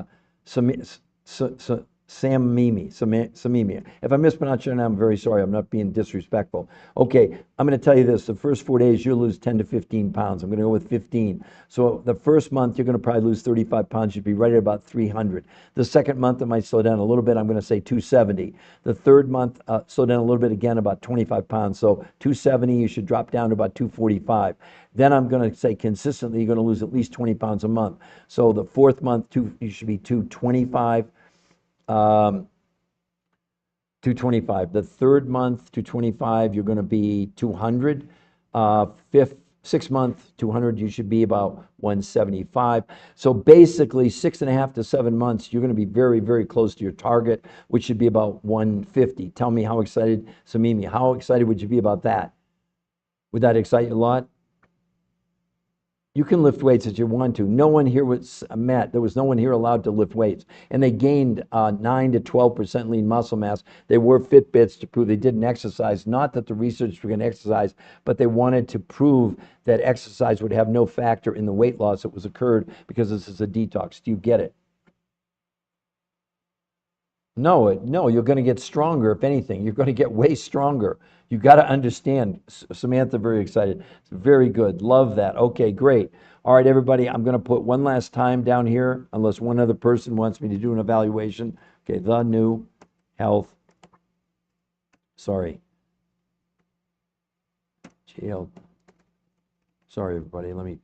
If I mispronounce your name, I'm very sorry. I'm not being disrespectful. Okay, I'm going to tell you this. The first 4 days, you'll lose 10 to 15 pounds. I'm going to go with 15. So the first month, you're going to probably lose 35 pounds. You'd be right at about 300. The second month, it might slow down a little bit. I'm going to say 270. The third month, slow down a little bit again, about 25 pounds. So 270, you should drop down to about 245. Then I'm going to say consistently, you're going to lose at least 20 pounds a month. So the fourth month, you should be 225. 225. The third month, 225, you're going to be 200. Fifth 6 month, 200, you should be about 175. So basically, 6.5 to 7 months, you're going to be very, very close to your target, which should be about 150. Tell me how excited, Samimi, how excited would you be about that? Would that excite you a lot? You can lift weights as you want to. No one here was met. There was no one here allowed to lift weights. And they gained 9 to 12% lean muscle mass. They wore Fitbits to prove they didn't exercise. Not that the researchers were going to exercise, but they wanted to prove that exercise would have no factor in the weight loss that was occurred because this is a detox. Do you get it? No, you're going to get stronger. If anything, you're going to get way stronger. You got to understand. Samantha, very excited. Very good. Love that. Okay, great. All right, everybody, I'm going to put one last time down here, unless one other person wants me to do an evaluation. Okay, the new health. Sorry. Jail. Sorry, everybody.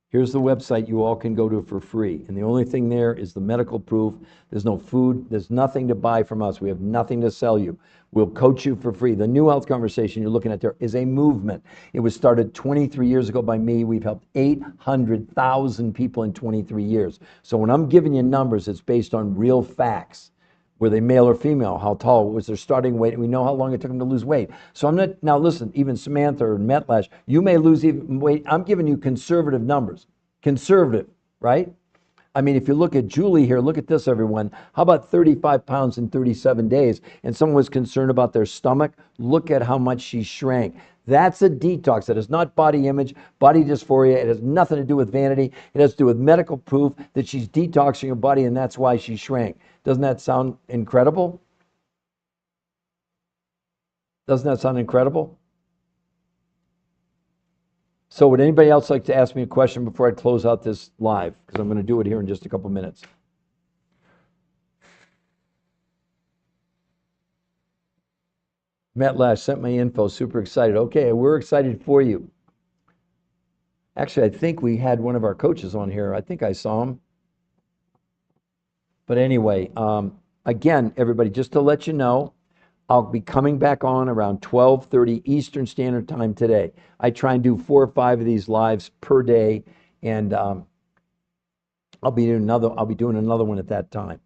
Here's the website you all can go to for free. And the only thing there is the medical proof. There's no food. There's nothing to buy from us. We have nothing to sell you. We'll coach you for free. The New Health Conversation you're looking at there is a movement. It was started 23 years ago by me. We've helped 800,000 people in 23 years. So when I'm giving you numbers, it's based on real facts. Were they male or female? How tall? What was their starting weight? And we know how long it took them to lose weight. So I'm not, now listen, even Samantha or Metlash, you may lose even weight. I'm giving you conservative numbers. Conservative, right? I mean, if you look at Julie here, look at this, everyone. How about 35 pounds in 37 days? And someone was concerned about their stomach. Look at how much she shrank. That's a detox. That is not body image, body dysphoria. It has nothing to do with vanity. It has to do with medical proof that she's detoxing her body, and that's why she shrank. Doesn't that sound incredible? Doesn't that sound incredible? So would anybody else like to ask me a question before I close out this live? Because I'm going to do it here in just a couple minutes. Matt Lash sent my info, super excited. Okay, we're excited for you. Actually, I think we had one of our coaches on here. I think I saw him. But anyway, again, everybody, just to let you know, I'll be coming back on around 12:30 Eastern Standard Time today. I try and do 4 or 5 of these lives per day, and I'll be doing another one at that time.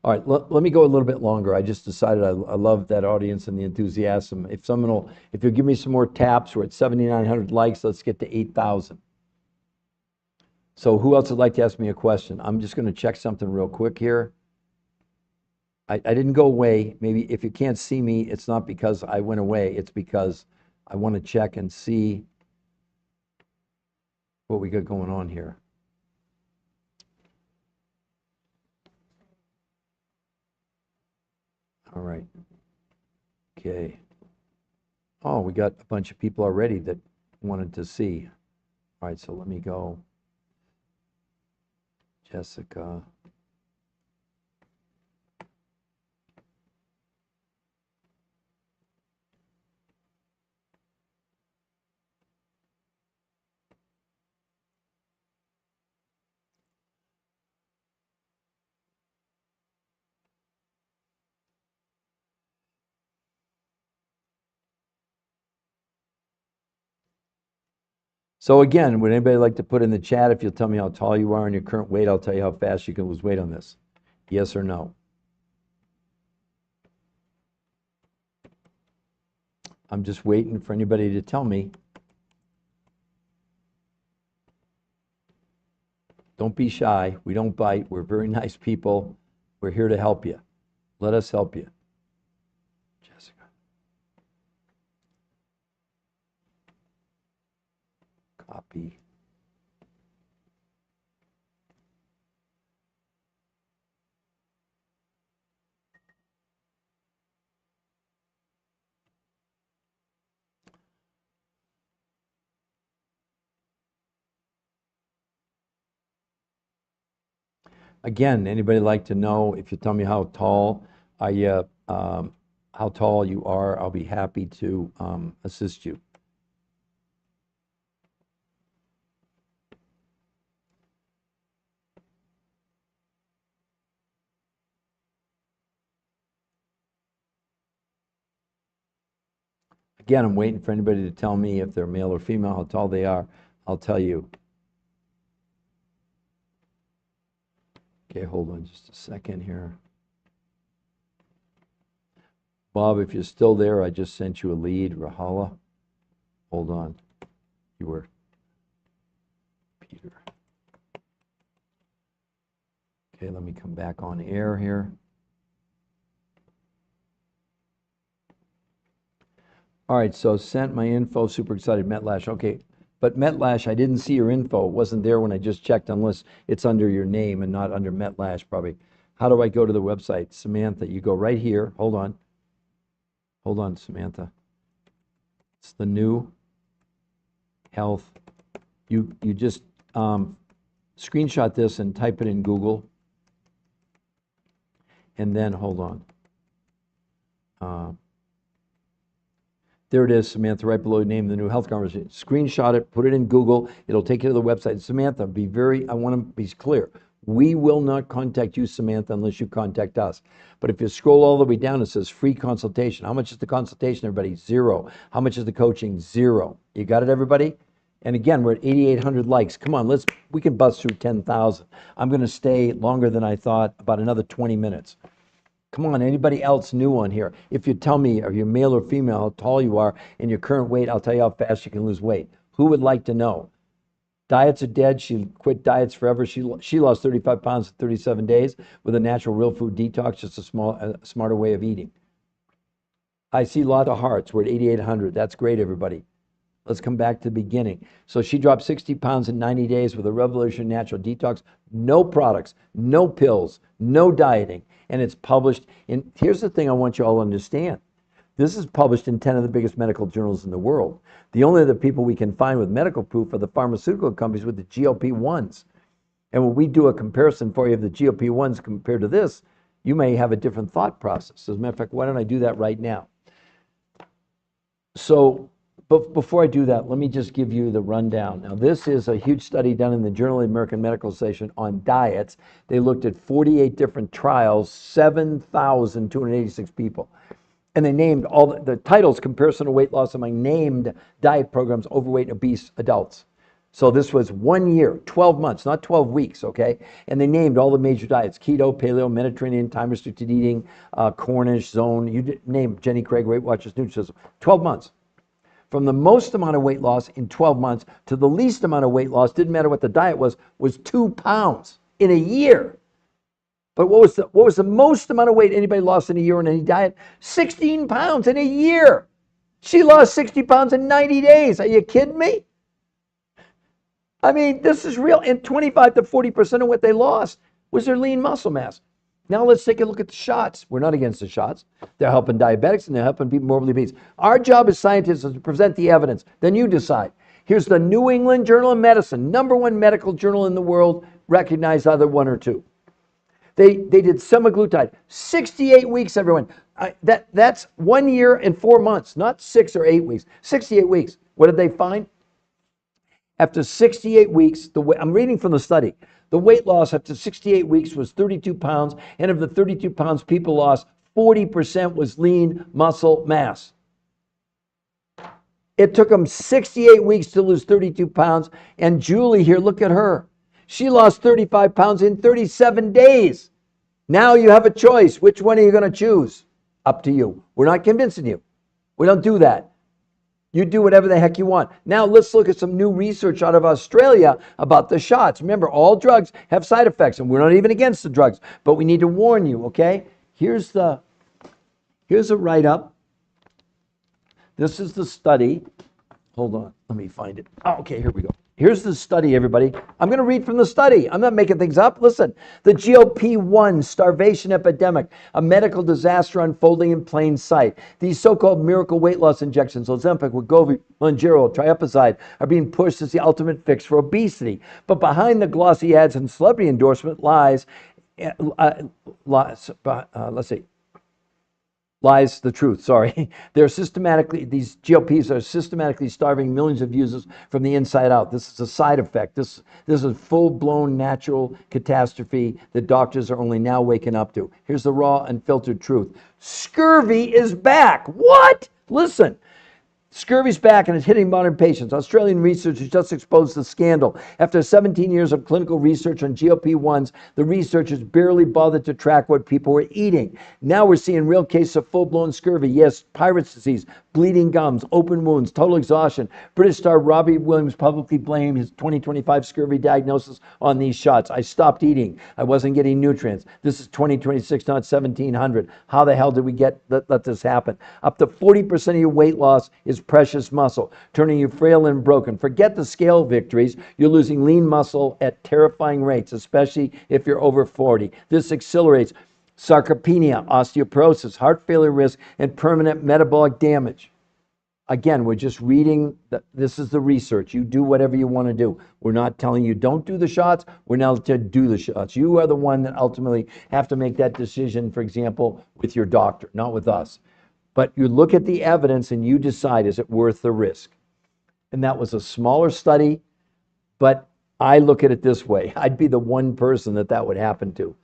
All right, let me go a little bit longer. I just decided I love that audience and the enthusiasm. If you'll give me some more taps, we're at 7,900 likes. Let's get to 8,000. So who else would like to ask me a question? I'm just going to check something real quick here. I didn't go away. Maybe if you can't see me, it's not because I went away. It's because I want to check and see what we got going on here. All right. Okay. Oh, we got a bunch of people already that wanted to see. All right, so let me go. Jessica. So again, would anybody like to put in the chat if you'll tell me how tall you are and your current weight? I'll tell you how fast you can lose weight on this. Yes or no? I'm just waiting for anybody to tell me. Don't be shy. We don't bite. We're very nice people. We're here to help you. Let us help you. Jessica. Copy. Again, anybody like to know if you tell me how tall how tall you are, I'll be happy to assist you. Again, I'm waiting for anybody to tell me if they're male or female, how tall they are. I'll tell you. Okay, hold on just a second here. Bob, if you're still there, I just sent you a lead. Rahala, hold on. You were Peter. Okay, let me come back on air here. All right, so sent my info, super excited, Metlash. Okay, but Metlash, I didn't see your info. It wasn't there when I just checked, unless it's under your name and not under Metlash, probably. How do I go to the website? Samantha, you go right here. Hold on. Hold on, Samantha. It's the New Health. You just screenshot this and type it in Google. And then, hold on. There it is, Samantha, right below your name, The New Health Conversation. Screenshot it, put it in Google. It'll take you to the website. Samantha, I want to be clear. We will not contact you, Samantha, unless you contact us. But if you scroll all the way down, it says free consultation. How much is the consultation, everybody? $0. How much is the coaching? $0. You got it, everybody? And again, we're at 8,800 likes. Come on, we can bust through 10,000. I'm going to stay longer than I thought, about another 20 minutes. Come on, anybody else new on here? If you tell me, are you male or female, how tall you are, and your current weight, I'll tell you how fast you can lose weight. Who would like to know? Diets are dead. She quit diets forever. She lost 35 pounds in 37 days with a natural real food detox, just a smarter way of eating. I see lots of hearts. We're at 8,800. That's great, everybody. Let's come back to the beginning. So she dropped 60 pounds in 90 days with a revolutionary natural detox. No products, no pills, no dieting. And it's published in, here's the thing I want you all to understand. This is published in 10 of the biggest medical journals in the world. The only other people we can find with medical proof are the pharmaceutical companies with the GLP-1s. And when we do a comparison for you of the GLP-1s compared to this, you may have a different thought process. As a matter of fact, why don't I do that right now? So, but before I do that, let me just give you the rundown. Now, this is a huge study done in the Journal of the American Medical Association on diets. They looked at 48 different trials, 7,286 people. And they named all the titles, Comparison to Weight Loss Among Named Diet Programs, Overweight and Obese Adults. So this was 1 year, 12 months, not 12 weeks, okay? And they named all the major diets: keto, paleo, Mediterranean, time-restricted eating, Cornish, Zone, you name Jenny Craig, Weight Watchers, Nutrisystem. 12 months. From the most amount of weight loss in 12 months to the least amount of weight loss, didn't matter what the diet was 2 pounds in a year. But what was the most amount of weight anybody lost in a year on any diet? 16 pounds in a year. She lost 60 pounds in 90 days. Are you kidding me? I mean, this is real. And 25 to 40% of what they lost was their lean muscle mass. Now let's take a look at the shots. We're not against the shots. They're helping diabetics and they're helping people morbidly obese. Our job as scientists is to present the evidence. Then you decide. Here's the New England Journal of Medicine, #1 medical journal in the world, recognized other 1 or 2. They did semaglutide, 68 weeks, everyone. That's 1 year and 4 months, not 6 or 8 weeks. 68 weeks. What did they find? After 68 weeks, I'm reading from the study, the weight loss after 68 weeks was 32 pounds, and of the 32 pounds people lost, 40% was lean muscle mass. It took them 68 weeks to lose 32 pounds, and Julie here, look at her. She lost 35 pounds in 37 days. Now you have a choice. Which one are you going to choose? Up to you. We're not convincing you. We don't do that. You do whatever the heck you want. Now let's look at some new research out of Australia about the shots. Remember, all drugs have side effects, and we're not even against the drugs, but we need to warn you, okay? Here's a write-up. This is the study. Hold on, let me find it. Oh, okay, here we go. Here's the study, everybody. I'm going to read from the study. I'm not making things up. Listen, the GLP-1 starvation epidemic, a medical disaster unfolding in plain sight. These so-called miracle weight loss injections, Ozempic, Wegovy, Mounjaro, Triepazide, are being pushed as the ultimate fix for obesity. But behind the glossy ads and celebrity endorsement lies the truth, sorry. These GLPs are systematically starving millions of users from the inside out. This is a side effect. This is a full-blown natural catastrophe that doctors are only now waking up to. Here's the raw, unfiltered truth. Scurvy is back. What? Listen, Scurvy's back and it's hitting modern patients. Australian researchers just exposed the scandal. After 17 years of clinical research on GLP-1s, the researchers barely bothered to track what people were eating. Now we're seeing real cases of full-blown scurvy. Yes, Pirates disease, bleeding gums, open wounds, total exhaustion. British star Robbie Williams publicly blamed his 2025 scurvy diagnosis on these shots. I stopped eating. I wasn't getting nutrients. This is 2026, not 1700. How the hell did we let this happen? Up to 40% of your weight loss is precious muscle, turning you frail and broken. Forget the scale victories. You're losing lean muscle at terrifying rates, especially if you're over 40. This accelerates sarcopenia, osteoporosis, heart failure risk, and permanent metabolic damage. Again, we're just reading, this is the research. You do whatever you want to do. We're not telling you don't do the shots. We're now to do the shots. You are the one that ultimately have to make that decision, for example, with your doctor, not with us. But you look at the evidence and you decide, is it worth the risk? And that was a smaller study, but I look at it this way. I'd be the one person that would happen to.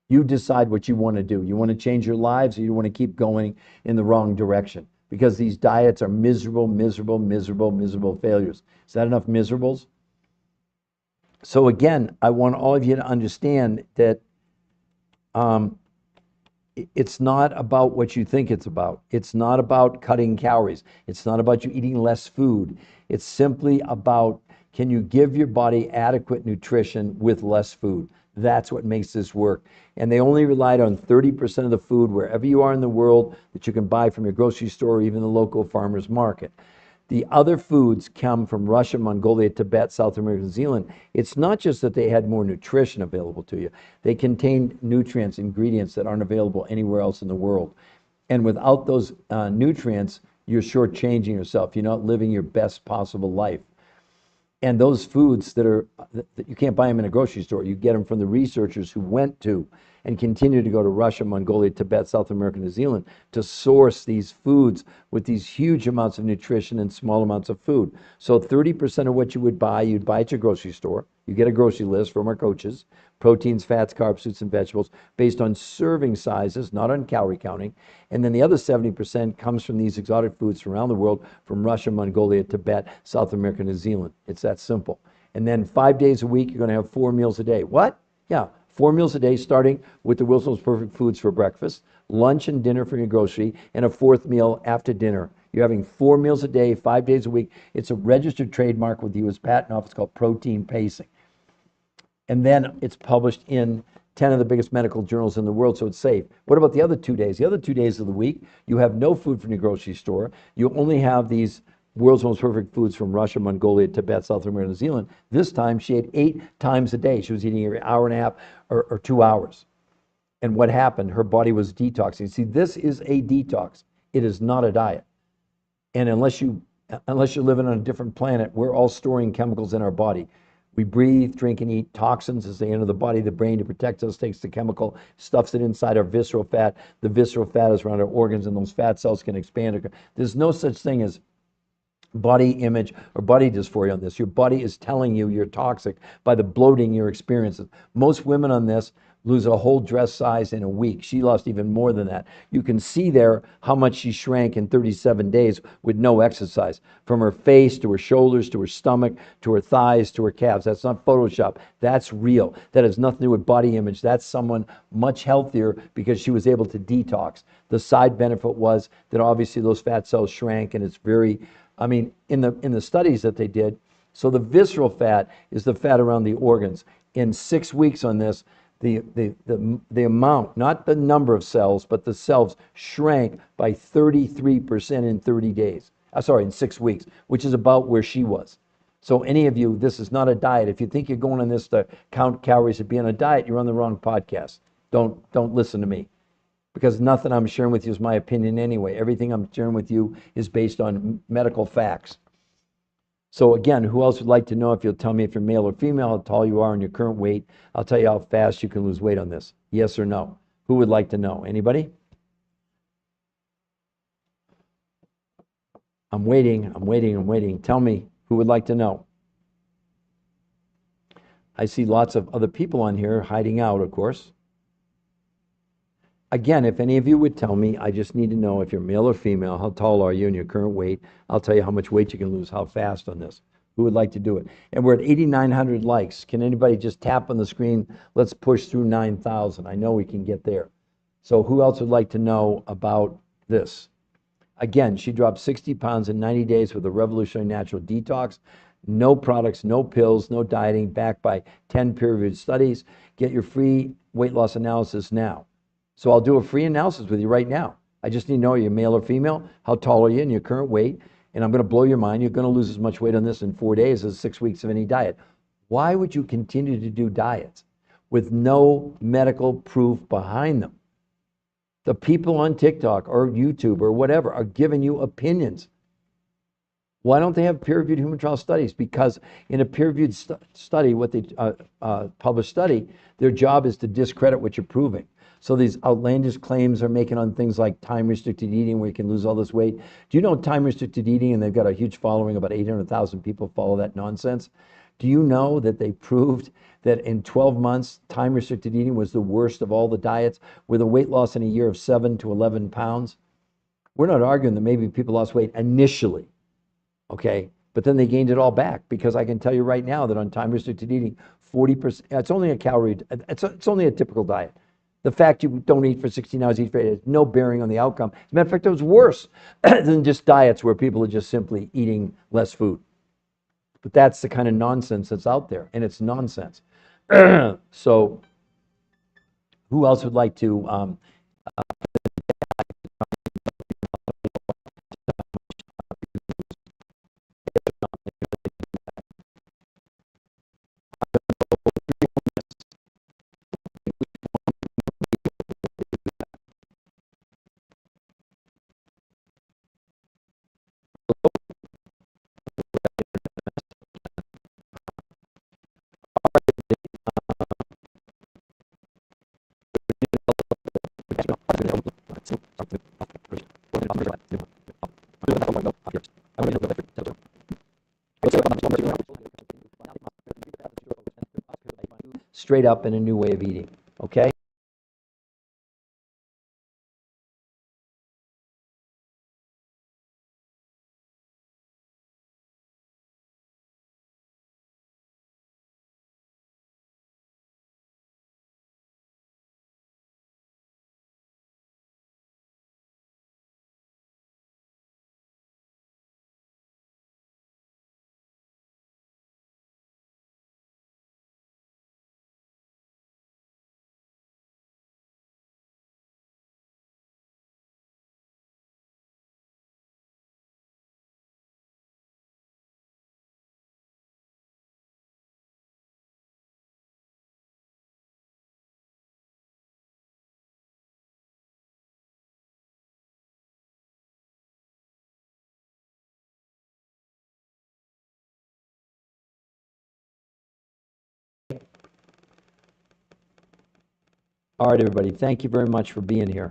You decide what you want to do. You want to change your lives, or you want to keep going in the wrong direction? Because these diets are miserable, miserable, miserable, miserable failures. Is that enough miserables? So again, I want all of you to understand that it's not about what you think it's about. It's not about cutting calories. It's not about you eating less food. It's simply about, can you give your body adequate nutrition with less food? That's what makes this work. And they only relied on 30% of the food wherever you are in the world that you can buy from your grocery store or even the local farmer's market. The other foods come from Russia, Mongolia, Tibet, South America, New Zealand. It's not just that they had more nutrition available to you. They contain nutrients, ingredients that aren't available anywhere else in the world. And without those nutrients, you're shortchanging yourself. You're not living your best possible life. And those foods that you can't buy them in a grocery store. You get them from the researchers who went to and continue to go to Russia, Mongolia, Tibet, South America, New Zealand to source these foods with these huge amounts of nutrition and small amounts of food. So 30% of what you would buy, you'd buy at your grocery store. You get a grocery list from our coaches, proteins, fats, carbs, fruits, and vegetables, based on serving sizes, not on calorie counting. And then the other 70% comes from these exotic foods from around the world, from Russia, Mongolia, Tibet, South America, New Zealand. It's that simple. And then 5 days a week, you're going to have 4 meals a day. What? Yeah, 4 meals a day, starting with the World's Most Perfect Foods for breakfast, lunch and dinner from your grocery, and a 4th meal after dinner. You're having 4 meals a day, 5 days a week. It's a registered trademark with the U.S. Patent Office called protein pacing. And then it's published in 10 of the biggest medical journals in the world, so it's safe. What about the other 2 days? The other 2 days of the week, you have no food from your grocery store. You only have these World's Most Perfect Foods from Russia, Mongolia, Tibet, South America, New Zealand. This time she ate 8 times a day. She was eating every hour and a half or 2 hours. And what happened? Her body was detoxing. See, this is a detox. It is not a diet. And unless you're living on a different planet, we're all storing chemicals in our body. We breathe, drink, and eat toxins as they enter the body. The brain, to protect us, takes the chemical, stuffs it inside our visceral fat. The visceral fat is around our organs, and those fat cells can expand. There's no such thing as body image or body dysphoria on this. Your body is telling you you're toxic by the bloating you're experiencing. Most women on this lose a whole dress size in a week. She lost even more than that. You can see there how much she shrank in 37 days with no exercise. From her face to her shoulders to her stomach to her thighs to her calves. That's not Photoshop. That's real. That has nothing to do with body image. That's someone much healthier because she was able to detox. The side benefit was that obviously those fat cells shrank, and it's very, in the studies that they did, so the visceral fat is the fat around the organs. In 6 weeks on this, the amount, not the number of cells, but the cells shrank by 33% in 30 days. In 6 weeks, which is about where she was. So any of you, this is not a diet. If you think you're going on this to count calories and be on a diet, you're on the wrong podcast. Don't listen to me. Because nothing I'm sharing with you is my opinion anyway. Everything I'm sharing with you is based on medical facts. So again, who else would like to know? If you'll tell me if you're male or female, how tall you are and your current weight, I'll tell you how fast you can lose weight on this. Yes or no? Who would like to know? Anybody? I'm waiting. Tell me who would like to know. I see lots of other people on here hiding out, of course. Again, if any of you would tell me, I just need to know if you're male or female, how tall are you and your current weight, I'll tell you how much weight you can lose, how fast on this. Who would like to do it? And we're at 8,900 likes. Can anybody just tap on the screen? Let's push through 9,000. I know we can get there. So who else would like to know about this? Again, she dropped 60 pounds in 90 days with a revolutionary natural detox. No products, no pills, no dieting, backed by 10 peer-reviewed studies. Get your free weight loss analysis now. So I'll do a free analysis with you right now. I just need to know you're male or female, how tall are you and your current weight, and I'm going to blow your mind. You're going to lose as much weight on this in 4 days as 6 weeks of any diet. Why would you continue to do diets with no medical proof behind them? The people on TikTok or YouTube or whatever are giving you opinions. Why don't they have peer-reviewed human trial studies? Because in a peer-reviewed study, what they published study, their job is to discredit what you're proving. So these outlandish claims are making on things like time-restricted eating, where you can lose all this weight. Do you know time-restricted eating, and they've got a huge following, about 800,000 people follow that nonsense? Do you know that they proved that in 12 months, time-restricted eating was the worst of all the diets, with a weight loss in a year of 7 to 11 pounds? We're not arguing that maybe people lost weight initially, okay? But then they gained it all back, because I can tell you right now that on time-restricted eating, 40%, it's only a calorie, it's only a typical diet. The fact you don't eat for 16 hours, eat for 8 has no bearing on the outcome. As a matter of fact, it was worse than just diets where people are just simply eating less food. But that's the kind of nonsense that's out there, and it's nonsense. So who else would like to straight up in a new way of eating, okay? All right, everybody, thank you very much for being here.